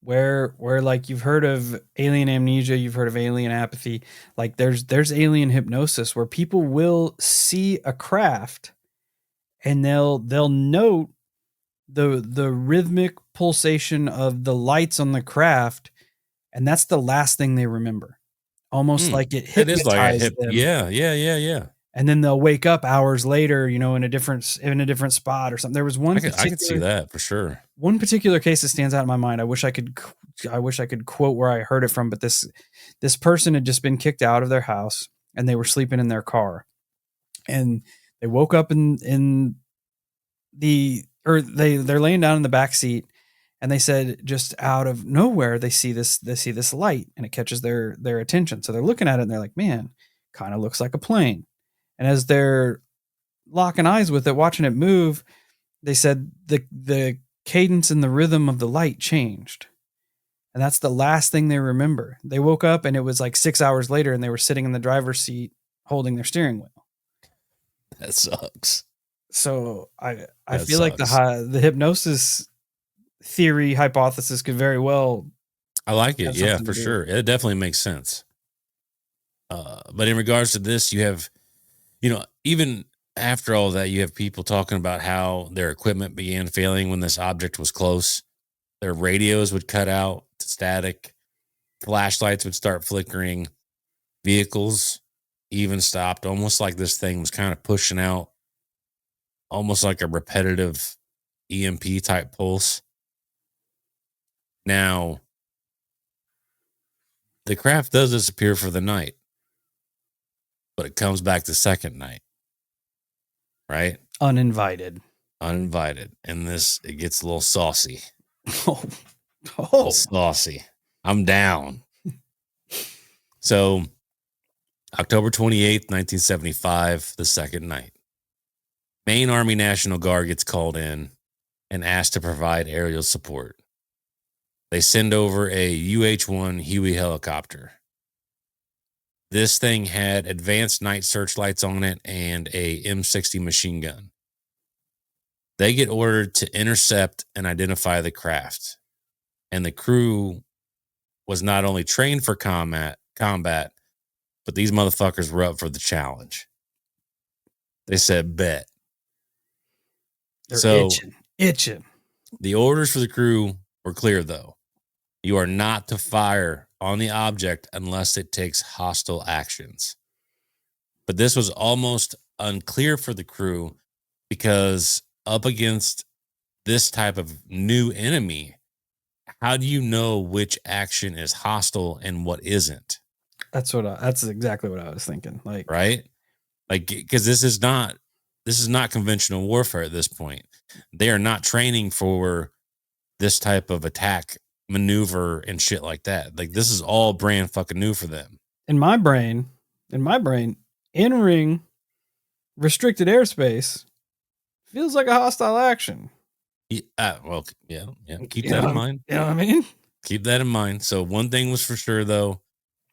[SPEAKER 1] where like you've heard of alien amnesia, you've heard of alien apathy. Like there's alien hypnosis where people will see a craft and they'll note the rhythmic pulsation of the lights on the craft, and that's the last thing they remember. Almost like it
[SPEAKER 2] It is like a
[SPEAKER 1] hypnotized them.
[SPEAKER 2] Yeah.
[SPEAKER 1] And then they'll wake up hours later, in a different spot or something. There was
[SPEAKER 2] I could see that for sure.
[SPEAKER 1] One particular case that stands out in my mind. I wish I could quote where I heard it from, but this person had just been kicked out of their house and they were sleeping in their car, and they woke up they're laying down in the back seat, and they said just out of nowhere they see this light and it catches their attention. So they're looking at it and they're like, man, kind of looks like a plane. And as they're locking eyes with it, watching it move, they said the cadence and the rhythm of the light changed. And that's the last thing they remember. They woke up and it was like 6 hours later and they were sitting in the driver's seat holding their steering wheel.
[SPEAKER 2] That sucks.
[SPEAKER 1] So I feel like the hypnosis theory hypothesis could very well.
[SPEAKER 2] I like it. Yeah, for sure. It definitely makes sense. But in regards to this, you have, even after all that, you have people talking about how their equipment began failing when this object was close. Their radios would cut out to static. Flashlights would start flickering. Vehicles even stopped, almost like this thing was kind of pushing out, almost like a repetitive EMP type pulse. Now, the craft does disappear for the night, but it comes back the second night, right?
[SPEAKER 1] Uninvited.
[SPEAKER 2] And it gets a little saucy.
[SPEAKER 1] Oh.
[SPEAKER 2] A little saucy. I'm down. So, October 28th, 1975, the second night, Maine Army National Guard gets called in and asked to provide aerial support. They send over a UH-1 Huey helicopter. This thing had advanced night searchlights on it and a M60 machine gun. They get ordered to intercept and identify the craft. And the crew was not only trained for combat, but these motherfuckers were up for the challenge. They said, bet.
[SPEAKER 1] They're itching.
[SPEAKER 2] The orders for the crew were clear, though. You are not to fire on the object unless it takes hostile actions. But this was almost unclear for the crew because up against this type of new enemy, how do you know which action is hostile and what isn't?
[SPEAKER 1] That's exactly what I was thinking. Like,
[SPEAKER 2] right? Like, because this is not conventional warfare at this point. They are not training for this type of attack maneuver and shit like that. Like, this is all brand fucking new for them.
[SPEAKER 1] In my brain, entering restricted airspace feels like a hostile action.
[SPEAKER 2] Yeah, well, yeah. Keep that in mind.
[SPEAKER 1] You know what I mean?
[SPEAKER 2] Keep that in mind. So one thing was for sure, though,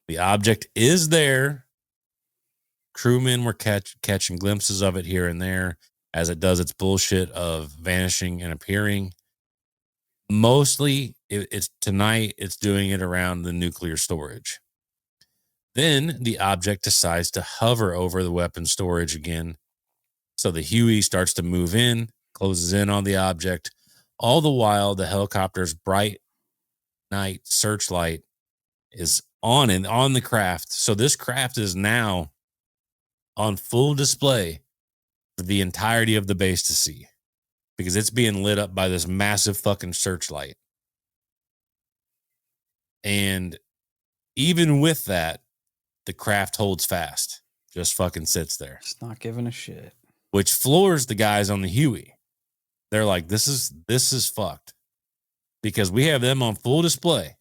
[SPEAKER 2] the object is there. Crewmen were catching glimpses of it here and there as it does its bullshit of vanishing and appearing. Mostly, it's tonight, it's doing it around the nuclear storage. Then the object decides to hover over the weapon storage again. So the Huey starts to move in, closes in on the object. All the while, the helicopter's bright night searchlight is on the craft. So this craft is now on full display for the entirety of the base to see because it's being lit up by this massive fucking searchlight. And even with that, the craft holds fast. Just fucking sits there.
[SPEAKER 1] Just not giving a shit.
[SPEAKER 2] Which floors the guys on the Huey. They're like, this is fucked. Because we have them on full display.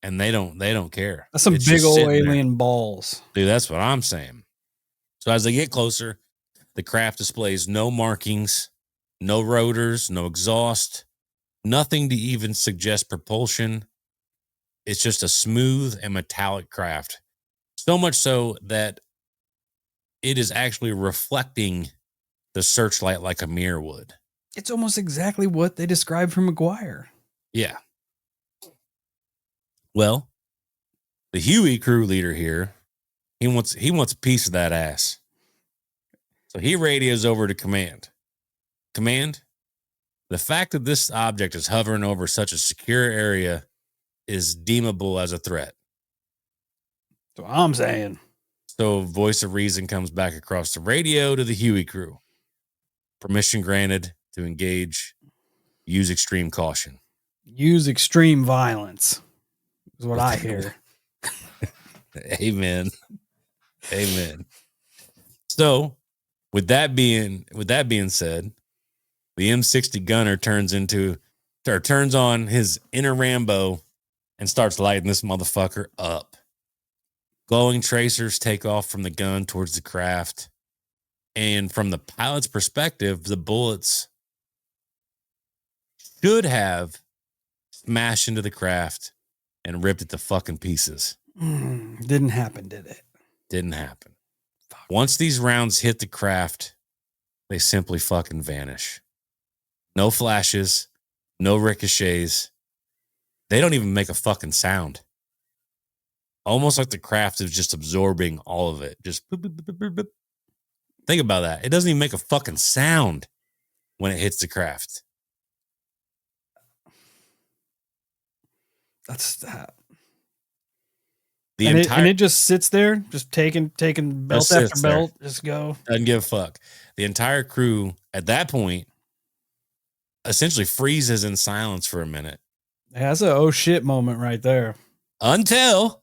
[SPEAKER 2] And they don't care.
[SPEAKER 1] That's some big old alien balls.
[SPEAKER 2] Dude, that's what I'm saying. So as they get closer, the craft displays no markings, no rotors, no exhaust, nothing to even suggest propulsion. It's just a smooth and metallic craft. So much so that it is actually reflecting the searchlight like a mirror would.
[SPEAKER 1] It's almost exactly what they described for McGuire.
[SPEAKER 2] Yeah. Well, the Huey crew leader here, he wants a piece of that ass. So he radios over to command. Command, the fact that this object is hovering over such a secure area is deemable as a threat.
[SPEAKER 1] That's what I'm saying.
[SPEAKER 2] So voice of reason comes back across the radio to the Huey crew. Permission granted to engage. Use extreme caution.
[SPEAKER 1] Use extreme violence is what I hear.
[SPEAKER 2] Amen. Amen. So with that being said, the M60 gunner turns on his inner Rambo and starts lighting this motherfucker up. Glowing tracers take off from the gun towards the craft. And from the pilot's perspective, the bullets should have smashed into the craft and ripped it to fucking pieces.
[SPEAKER 1] Didn't happen, did it?
[SPEAKER 2] Didn't happen. Fuck. Once these rounds hit the craft, they simply fucking vanish. No flashes, no ricochets. They don't even make a fucking sound. Almost like the craft is just absorbing all of it. Just boop, boop, boop, boop, boop. Think about that. It doesn't even make a fucking sound when it hits the craft.
[SPEAKER 1] That's that.
[SPEAKER 2] And
[SPEAKER 1] it just sits there, just taking belt after belt. Just go.
[SPEAKER 2] Doesn't give a fuck. The entire crew at that point essentially freezes in silence for a minute.
[SPEAKER 1] Yeah, that's a oh shit moment right there.
[SPEAKER 2] Until,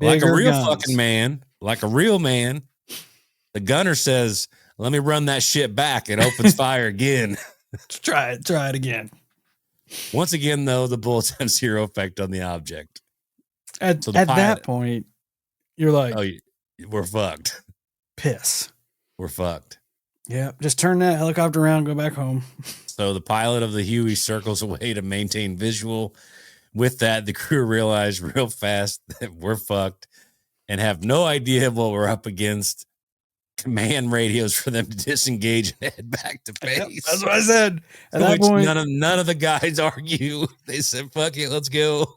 [SPEAKER 2] like a real fucking man, like a real man, the gunner says, "Let me run that shit back," and opens fire again.
[SPEAKER 1] Try it again.
[SPEAKER 2] Once again, though, the bullets have zero effect on the object.
[SPEAKER 1] At that point, you're like,
[SPEAKER 2] "Oh, we're fucked.
[SPEAKER 1] Piss.
[SPEAKER 2] We're fucked."
[SPEAKER 1] Yeah, just turn that helicopter around, go back home.
[SPEAKER 2] So the pilot of the Huey circles away to maintain visual. With that, the crew realized real fast that we're fucked and have no idea what we're up against. Command radios for them to disengage and head back to base.
[SPEAKER 1] Yep, that's what I said. At that point,
[SPEAKER 2] none of the guys argue. They said, "Fuck it, let's go."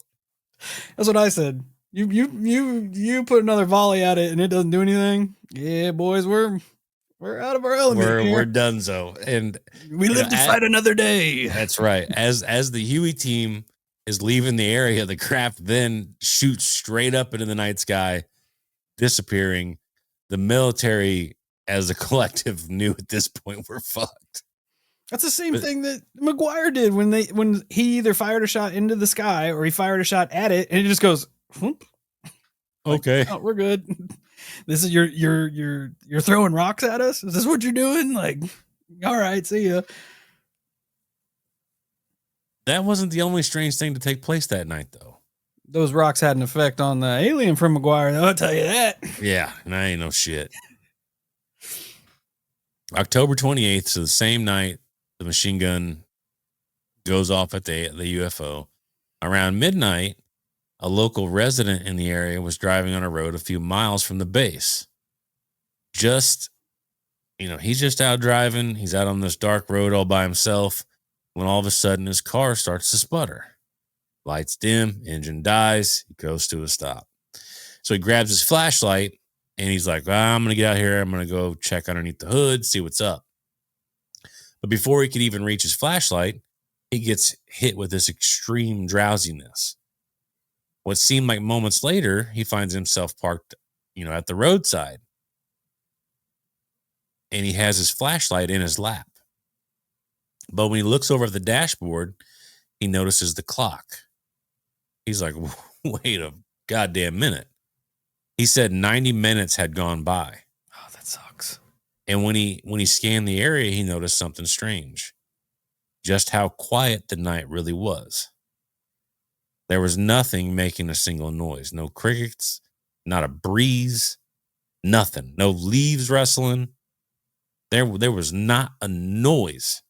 [SPEAKER 1] That's what I said. You put another volley at it and it doesn't do anything. Yeah, boys, we're out of our element.
[SPEAKER 2] We're donezo, and
[SPEAKER 1] we live to fight another day.
[SPEAKER 2] That's right. As the Huey team is leaving the area, the craft then shoots straight up into the night sky, disappearing. The military, as a collective, knew at this point we're fucked.
[SPEAKER 1] That's the same thing that McGuire did when he either fired a shot into the sky or he fired a shot at it, and it just goes. Whoop.
[SPEAKER 2] Okay,
[SPEAKER 1] like, oh, we're good. This is you're throwing rocks at us. Is this what you're doing? Like, all right, see ya.
[SPEAKER 2] That wasn't the only strange thing to take place that night, though.
[SPEAKER 1] Those rocks had an effect on the alien from McGuire, I'll tell you that.
[SPEAKER 2] Yeah, and I ain't no shit. October 28th, so the same night the machine gun goes off at the UFO. Around midnight, a local resident in the area was driving on a road a few miles from the base. He's just out driving. He's out on this dark road all by himself when all of a sudden his car starts to sputter. Lights dim, engine dies, he goes to a stop. So he grabs his flashlight and he's like, I'm going to get out here. I'm going to go check underneath the hood, see what's up. But before he could even reach his flashlight, he gets hit with this extreme drowsiness. What seemed like moments later, he finds himself parked, at the roadside. And he has his flashlight in his lap. But when he looks over at the dashboard, he notices the clock. He's like, wait a goddamn minute. He said 90 minutes had gone by.
[SPEAKER 1] Oh, that sucks.
[SPEAKER 2] And when he scanned the area, he noticed something strange. Just how quiet the night really was. There was nothing making a single noise. No crickets, not a breeze, nothing. No leaves rustling. There was not a noise.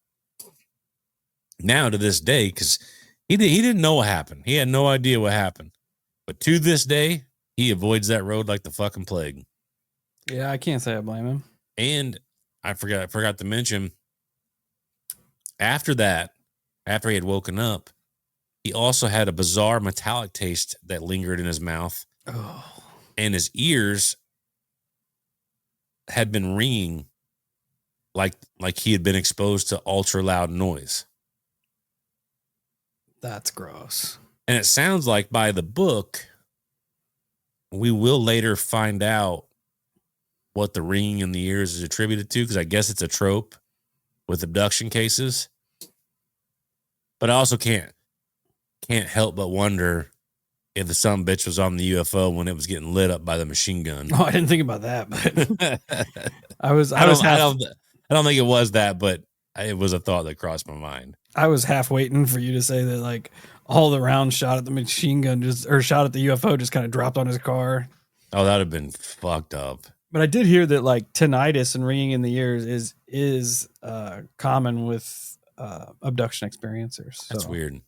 [SPEAKER 2] Now to this day, because he didn't know what happened. He had no idea what happened. But to this day, he avoids that road like the fucking plague.
[SPEAKER 1] Yeah, I can't say I blame him.
[SPEAKER 2] And I forgot to mention, after that, after he had woken up, he also had a bizarre metallic taste that lingered in his mouth.
[SPEAKER 1] Oh.
[SPEAKER 2] And his ears had been ringing like he had been exposed to ultra loud noise.
[SPEAKER 1] That's gross.
[SPEAKER 2] And it sounds like by the book, we will later find out what the ringing in the ears is attributed to, because I guess it's a trope with abduction cases. But I also can't help but wonder if the son bitch was on the UFO when it was getting lit up by the machine gun.
[SPEAKER 1] Oh, I didn't think about that, but I
[SPEAKER 2] don't think it was that, but it was a thought that crossed my mind.
[SPEAKER 1] I was half waiting for you to say that, like, all the rounds shot at the machine gun shot at the UFO just kind of dropped on his car.
[SPEAKER 2] Oh, that would have been fucked up.
[SPEAKER 1] But I did hear that, like, tinnitus and ringing in the ears is common with abduction experiencers. So.
[SPEAKER 2] That's weird.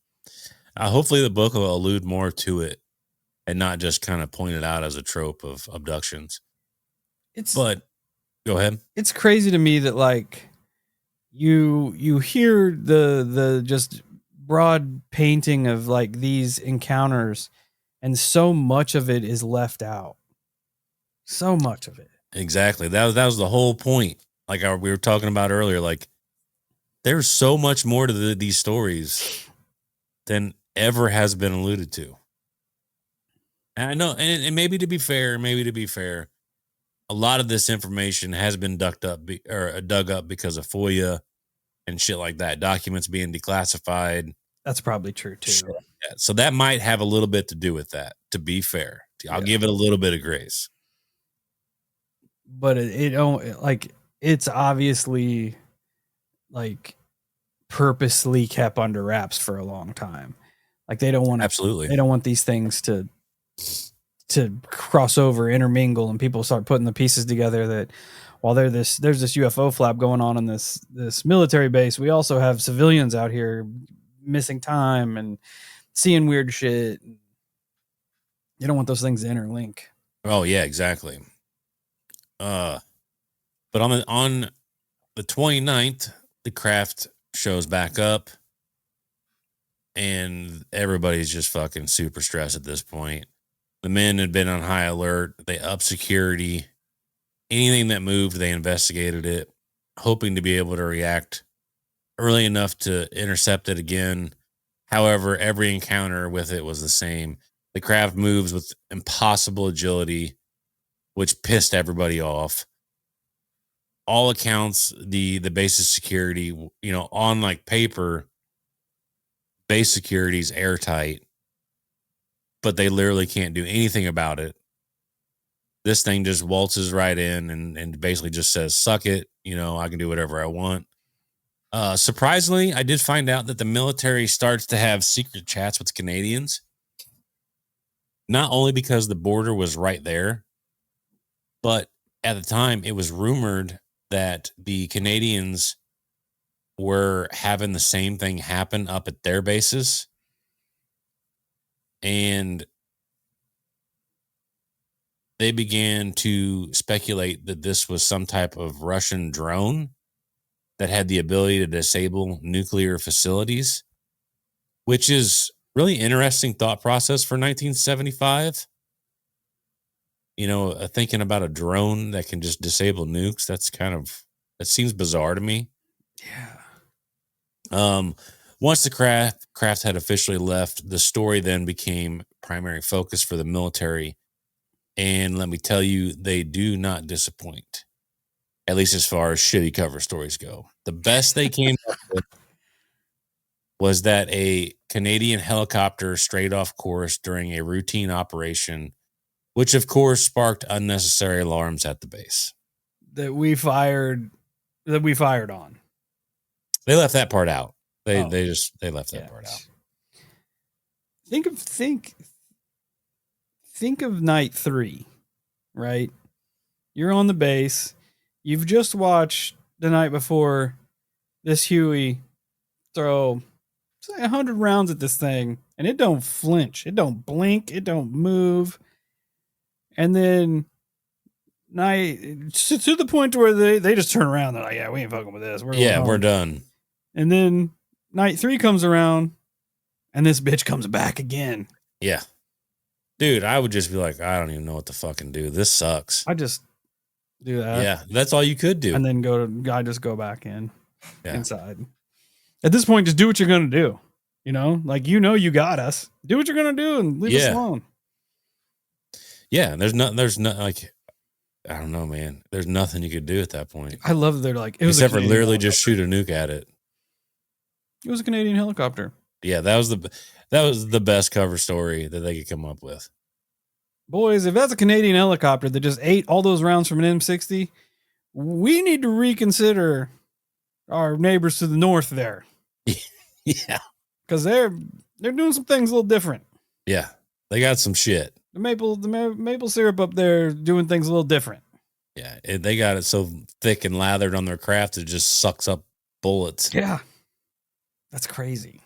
[SPEAKER 2] Hopefully the book will allude more to it and not just kind of point it out as a trope of abductions. But go ahead.
[SPEAKER 1] It's crazy to me that, like, you hear the just broad painting of, like, these encounters, and so much of it is left out. So much of it.
[SPEAKER 2] Exactly. That was the whole point. Like we were talking about earlier, like, there's so much more to these stories than ever has been alluded to. And I know, and maybe to be fair, a lot of this information has been dug up because of FOIA and shit like that. Documents being declassified.
[SPEAKER 1] That's probably true too.
[SPEAKER 2] Yeah, so that might have a little bit to do with that. To be fair, I'll give it a little bit of grace.
[SPEAKER 1] But it don't, like, it's obviously, like, purposely kept under wraps for a long time. Like, they don't want these things to cross over, intermingle, and people start putting the pieces together that while there's this UFO flap going on in this military base, we also have civilians out here missing time and seeing weird shit. You don't want those things to interlink.
[SPEAKER 2] Oh yeah, exactly. But on the 29th, the craft shows back up, and everybody's just fucking super stressed at this point. The men had been on high alert. They upped security. Anything that moved, they investigated it, hoping to be able to react early enough to intercept it again. However, every encounter with it was the same. The craft moves with impossible agility, which pissed everybody off. All accounts, the base's security, on like paper, base security is airtight, but they literally can't do anything about it. This thing just waltzes right in and basically just says, suck it. I can do whatever I want. Surprisingly, I did find out that the military starts to have secret chats with Canadians. Not only because the border was right there, but at the time it was rumored that the Canadians were having the same thing happen up at their bases. And they began to speculate that this was some type of Russian drone that had the ability to disable nuclear facilities, which is really interesting thought process for 1975. Thinking about a drone that can just disable nukes, that seems bizarre to me.
[SPEAKER 1] Yeah.
[SPEAKER 2] Once the craft had officially left, the story then became primary focus for the military. And let me tell you, they do not disappoint, at least as far as shitty cover stories go. The best they came up with was that a Canadian helicopter strayed off course during a routine operation, which of course sparked unnecessary alarms at the base.
[SPEAKER 1] That we fired on.
[SPEAKER 2] They left that part out. They
[SPEAKER 1] Oh.
[SPEAKER 2] they left that part out.
[SPEAKER 1] Think of night 3, right? You're on the base. You've just watched the night before this Huey throw, say, 100 rounds at this thing, and it don't flinch. It don't blink. It don't move. And then to the point where they just turn around. They're like, yeah, we ain't fucking with this.
[SPEAKER 2] We're done.
[SPEAKER 1] And then night 3 comes around, and this bitch comes back again.
[SPEAKER 2] Yeah. Dude, I would just be like, I don't even know what to fucking do. This sucks.
[SPEAKER 1] I just do that.
[SPEAKER 2] Yeah, that's all you could do.
[SPEAKER 1] And then just go back inside. At this point, just do what you're going to do. You know, like, you got us. Do what you're going to do and leave us alone.
[SPEAKER 2] Yeah, there's not like, I don't know, man. There's nothing you could do at that point.
[SPEAKER 1] I love that they're like,
[SPEAKER 2] except for literally just shoot a nuke at it.
[SPEAKER 1] It was a Canadian helicopter.
[SPEAKER 2] Yeah, that was the best cover story that they could come up with.
[SPEAKER 1] Boys, if that's a Canadian helicopter that just ate all those rounds from an M60, we need to reconsider our neighbors to the north there.
[SPEAKER 2] Yeah.
[SPEAKER 1] Because they're doing some things a little different.
[SPEAKER 2] Yeah. They got some shit.
[SPEAKER 1] The maple syrup up there doing things a little different.
[SPEAKER 2] Yeah. They got it so thick and lathered on their craft it just sucks up bullets.
[SPEAKER 1] Yeah. That's crazy.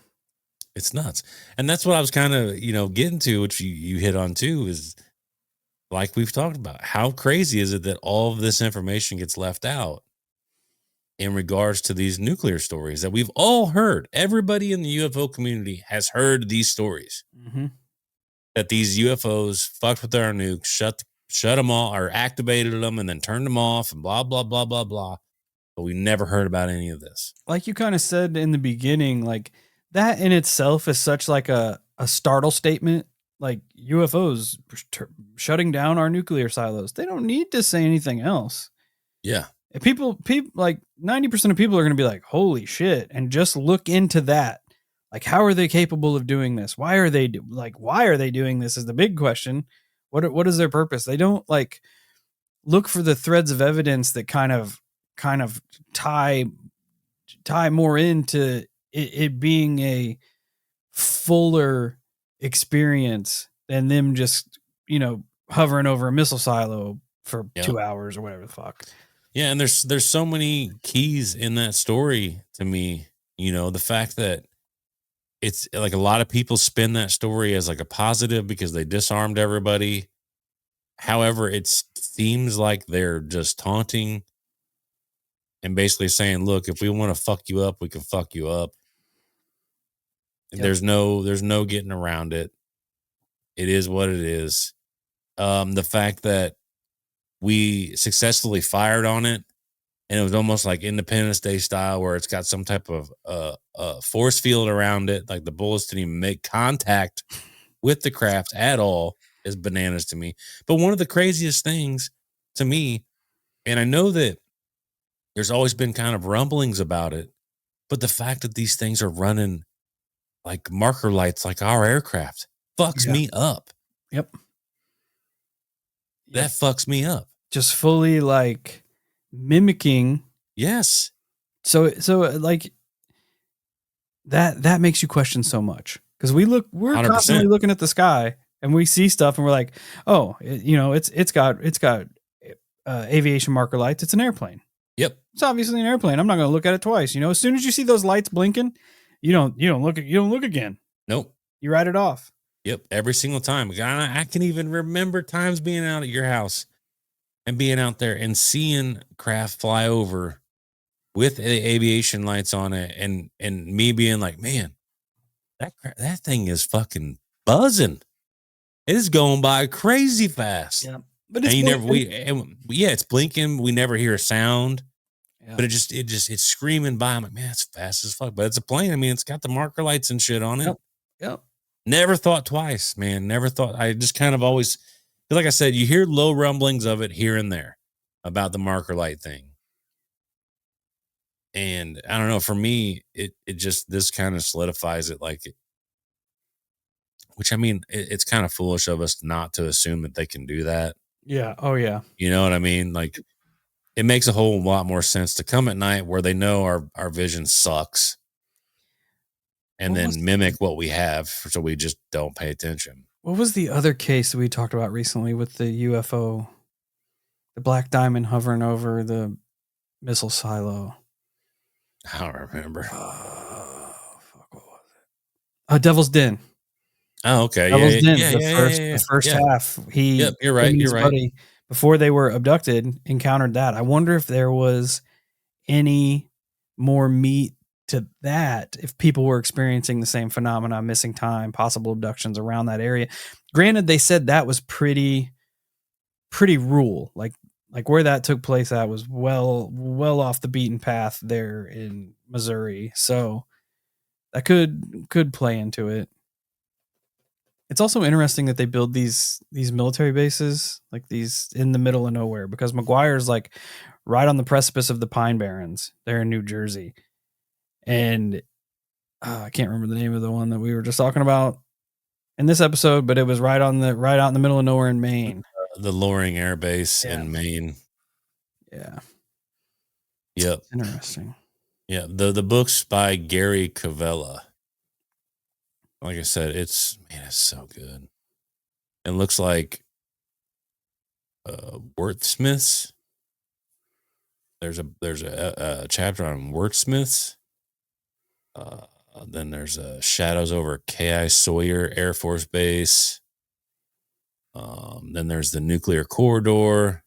[SPEAKER 2] It's nuts. And that's what I was kind of, getting to, which you hit on too, is like we've talked about. How crazy is it that all of this information gets left out in regards to these nuclear stories that we've all heard? Everybody in the UFO community has heard these stories.
[SPEAKER 1] Mm-hmm.
[SPEAKER 2] That these UFOs fucked with our nukes, shut them all, or activated them and then turned them off and blah, blah, blah, blah, blah. But we never heard about any of this.
[SPEAKER 1] Like you kind of said in the beginning, like that in itself is such like a startle statement. Like UFOs shutting down our nuclear silos. They don't need to say anything else.
[SPEAKER 2] Yeah.
[SPEAKER 1] If people like 90% of people are going to be like, holy shit. And just look into that. Like, how are they capable of doing this? Why are they doing this is the big question. What is their purpose? They don't like look for the threads of evidence that kind of tie more into it being a fuller experience than them just, hovering over a missile silo for 2 hours or whatever the fuck.
[SPEAKER 2] Yeah. And there's so many keys in that story to me, the fact that it's like a lot of people spin that story as like a positive because they disarmed everybody. However, it seems like they're just taunting and basically saying, look, if we want to fuck you up, we can fuck you up. Yep. There's no getting around it. It is what it is. The fact that we successfully fired on it, and it was almost like Independence Day style where it's got some type of force field around it. Like the bullets didn't even make contact with the craft at all is bananas to me. But one of the craziest things to me, and I know that there's always been kind of rumblings about it, but the fact that these things are running like marker lights like our aircraft fucks me up.
[SPEAKER 1] Yep.
[SPEAKER 2] That fucks me up.
[SPEAKER 1] Just fully like mimicking.
[SPEAKER 2] Yes.
[SPEAKER 1] So like that makes you question so much because we're 100%. Constantly looking at the sky and we see stuff and we're like, oh, it's got aviation marker lights. It's an airplane.
[SPEAKER 2] Yep.
[SPEAKER 1] It's obviously an airplane. I'm not going to look at it twice. As soon as you see those lights blinking, you don't look again.
[SPEAKER 2] Nope.
[SPEAKER 1] You write it off.
[SPEAKER 2] Yep. Every single time. I can even remember times being out at your house and being out there and seeing craft fly over with the aviation lights on it and me being like, man, that thing is fucking buzzing. It is going by crazy fast.
[SPEAKER 1] Yeah. But
[SPEAKER 2] it's it's blinking. We never hear a sound. Yeah. But it's screaming by. I'm like, man, it's fast as fuck. But it's a plane. I mean, it's got the marker lights and shit on it.
[SPEAKER 1] Yep.
[SPEAKER 2] Never thought twice, man. Never thought. I just kind of always, like I said, you hear low rumblings of it here and there about the marker light thing. And I don't know, for me, it just, this kind of solidifies it, like, which I mean, it's kind of foolish of us not to assume that they can do that.
[SPEAKER 1] Yeah. Oh yeah.
[SPEAKER 2] You know what I mean? Like, it makes a whole lot more sense to come at night where they know our vision sucks, and
[SPEAKER 1] What was
[SPEAKER 2] then mimic what we have, so we just don't pay attention.
[SPEAKER 1] what was the other case that we talked about recently with the UFO, the black diamond hovering over the missile silo?
[SPEAKER 2] I don't remember.
[SPEAKER 1] Fuck, what was it? Devil's Den.
[SPEAKER 2] Oh, okay.
[SPEAKER 1] Devil's
[SPEAKER 2] Yeah,
[SPEAKER 1] Den.
[SPEAKER 2] yeah, yeah, yeah, yeah,
[SPEAKER 1] The
[SPEAKER 2] yeah.
[SPEAKER 1] first
[SPEAKER 2] Yeah.
[SPEAKER 1] half. He,
[SPEAKER 2] Yep, you're
[SPEAKER 1] him
[SPEAKER 2] right.
[SPEAKER 1] and
[SPEAKER 2] You're
[SPEAKER 1] his
[SPEAKER 2] right.
[SPEAKER 1] buddy, before they were abducted, encountered that. I wonder if there was any more meat to that, if people were experiencing the same phenomena, missing time, possible abductions around that area. Granted, they said that was pretty rural, like where that took place at was well off the beaten path there in Missouri, so that could play into it. It's also interesting that they build these military bases like these in the middle of nowhere, because McGuire's like right on the precipice of the Pine Barrens there in New Jersey. And I can't remember the name of the one that we were just talking about in this episode, but it was right out in the middle of nowhere in Maine.
[SPEAKER 2] The Loring Air Base in Maine.
[SPEAKER 1] Yeah.
[SPEAKER 2] Yep.
[SPEAKER 1] Interesting.
[SPEAKER 2] Yeah. The book's by Gary Cavella. Like I said, it's so good. It looks like wordsmiths. There's a chapter on wordsmiths. Then there's shadows over K.I. Sawyer Air Force Base. Then there's the nuclear corridor.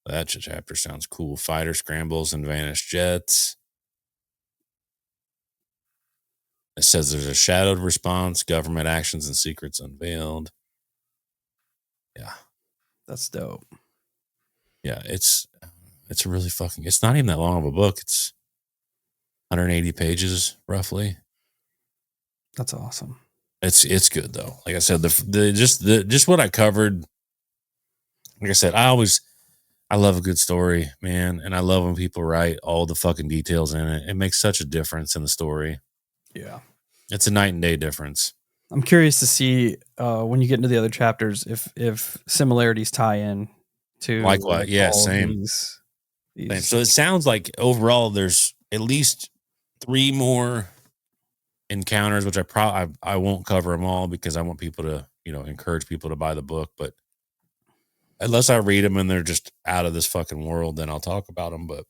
[SPEAKER 2] That chapter sounds cool. Fighter scrambles and vanished jets. It says there's a shadowed response, government actions and secrets unveiled. Yeah.
[SPEAKER 1] That's dope.
[SPEAKER 2] Yeah, it's really fucking, it's not even that long of a book. It's 180 pages roughly.
[SPEAKER 1] That's awesome.
[SPEAKER 2] It's good though. Like I said, just what I covered. Like I said, I love a good story, man, and I love when people write all the fucking details in it. It makes such a difference in the story.
[SPEAKER 1] Yeah.
[SPEAKER 2] It's a night and day difference.
[SPEAKER 1] I'm curious to see when you get into the other chapters if similarities tie in to
[SPEAKER 2] Likewise, yeah, same.
[SPEAKER 1] Same.
[SPEAKER 2] So it sounds like overall there's at least 3 more encounters, which I won't cover them all because I want people to, encourage people to buy the book. But unless I read them and they're just out of this fucking world, then I'll talk about them. But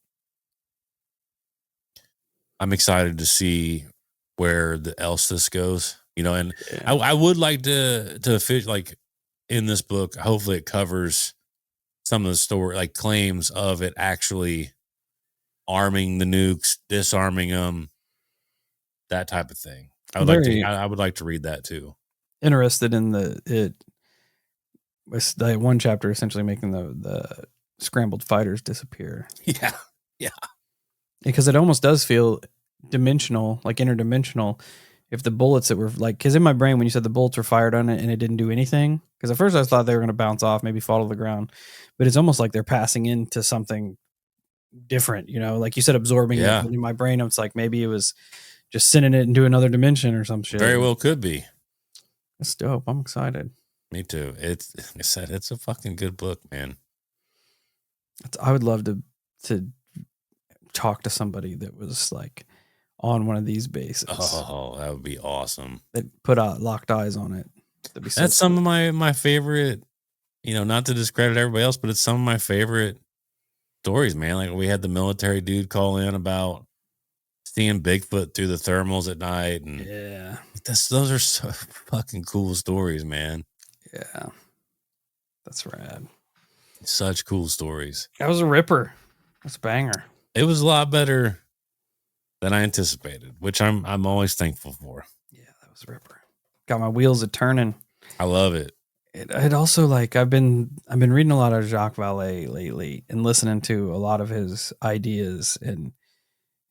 [SPEAKER 2] I'm excited to see where else this goes, and
[SPEAKER 1] Yeah.
[SPEAKER 2] I would like to fish, like, in this book, hopefully it covers some of the story, like claims of it actually arming the nukes, disarming them, that type of thing. I would like to read that too.
[SPEAKER 1] Interested in the one chapter essentially making the scrambled fighters disappear.
[SPEAKER 2] Yeah.
[SPEAKER 1] Because it almost does feel dimensional, like interdimensional. If the bullets that were like, because in my brain when you said the bullets were fired on it and it didn't do anything, because at first I thought they were going to bounce off, maybe fall to the ground, but it's almost like they're passing into something different, like you said, absorbing it. But in my brain, it's like maybe it was just sending it into another dimension or some shit.
[SPEAKER 2] Very well could be.
[SPEAKER 1] It's dope. I'm excited.
[SPEAKER 2] Me too. Like I said, it's a fucking good book, man.
[SPEAKER 1] I would love to talk to somebody that was like on one of these bases.
[SPEAKER 2] Oh, that would be awesome.
[SPEAKER 1] That put locked eyes on it.
[SPEAKER 2] That's some of my favorite, not to discredit everybody else, but it's some of my favorite stories, man. Like we had the military dude call in about seeing Bigfoot through the thermals at night, and
[SPEAKER 1] yeah,
[SPEAKER 2] those are so fucking cool stories, man.
[SPEAKER 1] Yeah, that's rad.
[SPEAKER 2] Such cool stories.
[SPEAKER 1] That was a ripper. That's a banger.
[SPEAKER 2] It was a lot better than I anticipated, which I'm always thankful for.
[SPEAKER 1] Yeah, that was a ripper. Got my wheels a turning.
[SPEAKER 2] I love it.
[SPEAKER 1] It also, like, I've been reading a lot of Jacques Vallée lately and listening to a lot of his ideas, and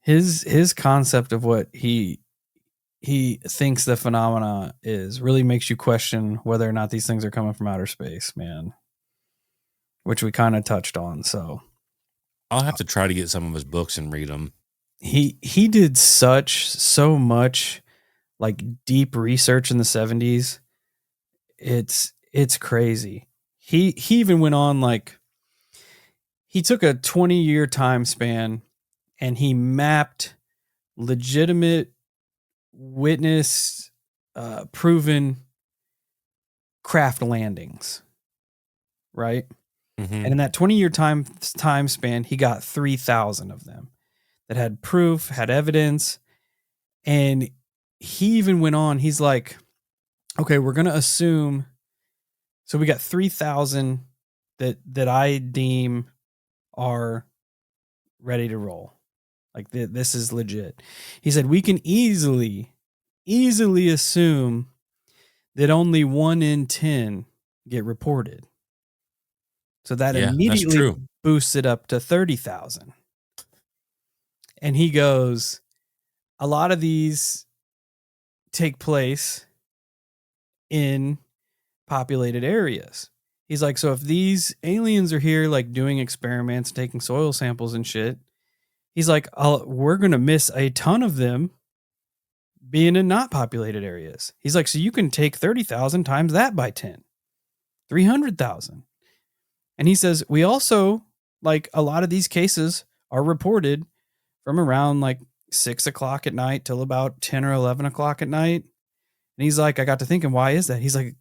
[SPEAKER 1] his concept of what he thinks the phenomena is really makes you question whether or not these things are coming from outer space, man. which we kind of touched on. So
[SPEAKER 2] I'll have to try to get some of his books and read them.
[SPEAKER 1] He did so much like deep research in the 70s. It's crazy. He even went on, like, he took a 20-year time span and he mapped legitimate witness proven craft landings, right?
[SPEAKER 2] Mm-hmm.
[SPEAKER 1] And in that 20-year time span, he got 3,000 of them that had proof, had evidence. And he even went on, he's like, okay, we're going to assume, so we got 3,000 that I deem are ready to roll. Like, this is legit. He said, we can easily assume that only 1 in 10 get reported. So that immediately boosts it up to 30,000. And he goes, a lot of these take place in populated areas. He's like, so if these aliens are here, like, doing experiments, taking soil samples and shit, he's like, we're going to miss a ton of them being in not populated areas. He's like, so you can take 30,000 times that by 10, 300,000. And he says, we also, like, a lot of these cases are reported from around like 6 o'clock at night till about 10 or 11 o'clock at night. And he's like, I got to thinking, why is that? He's like,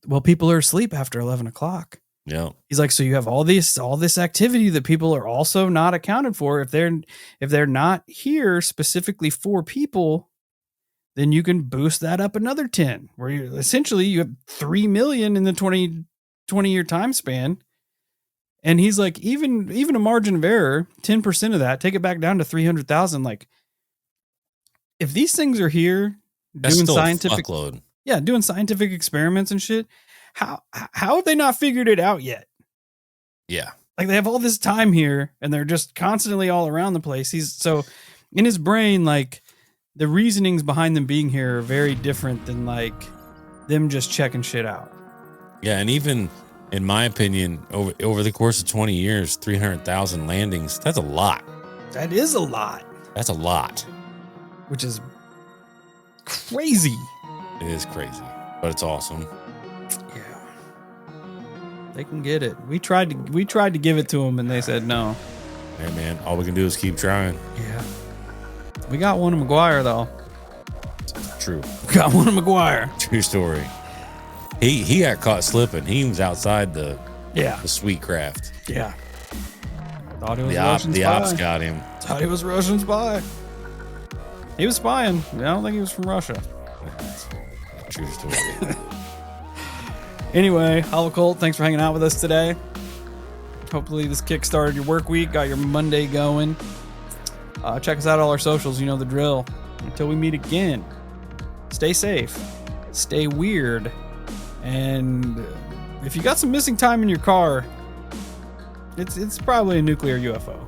[SPEAKER 1] well, people are asleep after 11 o'clock.
[SPEAKER 2] Yeah.
[SPEAKER 1] He's like, so you have all this activity that people are also not accounted for. If they're not here specifically for people, then you can boost that up another 10, where you have 3 million in the 20-year time span. And he's like, even a margin of error, 10% of that, take it back down to 300,000. Like, if these things are here,
[SPEAKER 2] that's
[SPEAKER 1] doing
[SPEAKER 2] still
[SPEAKER 1] scientific,
[SPEAKER 2] a fuckload.
[SPEAKER 1] Yeah, doing scientific experiments and shit, how have they not figured it out yet?
[SPEAKER 2] Yeah.
[SPEAKER 1] Like, they have all this time here and they're just constantly all around the place. So in his brain, like, the reasonings behind them being here are very different than, like, them just checking shit out.
[SPEAKER 2] Yeah, and even in my opinion, over the course of 20 years, 300,000 landings, that's a lot.
[SPEAKER 1] That is a lot.
[SPEAKER 2] That's a lot.
[SPEAKER 1] Which is crazy.
[SPEAKER 2] It is crazy, but it's awesome.
[SPEAKER 1] Yeah. They can get it. We tried to give it to them and they said no.
[SPEAKER 2] Hey man, all we can do is keep trying.
[SPEAKER 1] Yeah. We got one of McGuire though.
[SPEAKER 2] True.
[SPEAKER 1] We got one of McGuire.
[SPEAKER 2] True story. He got caught slipping. He was outside the sweet craft.
[SPEAKER 1] Yeah. Thought he was Russian spy.
[SPEAKER 2] The ops got him.
[SPEAKER 1] Thought he was Russian spy. He was spying. I don't think he was from Russia.
[SPEAKER 2] True story.
[SPEAKER 1] Anyway, Holocult, thanks for hanging out with us today. Hopefully this kick-started your work week, got your Monday going. Check us out all our socials. You know the drill. Until we meet again, stay safe, stay weird, and if you got some missing time in your car, it's probably a nuclear UFO.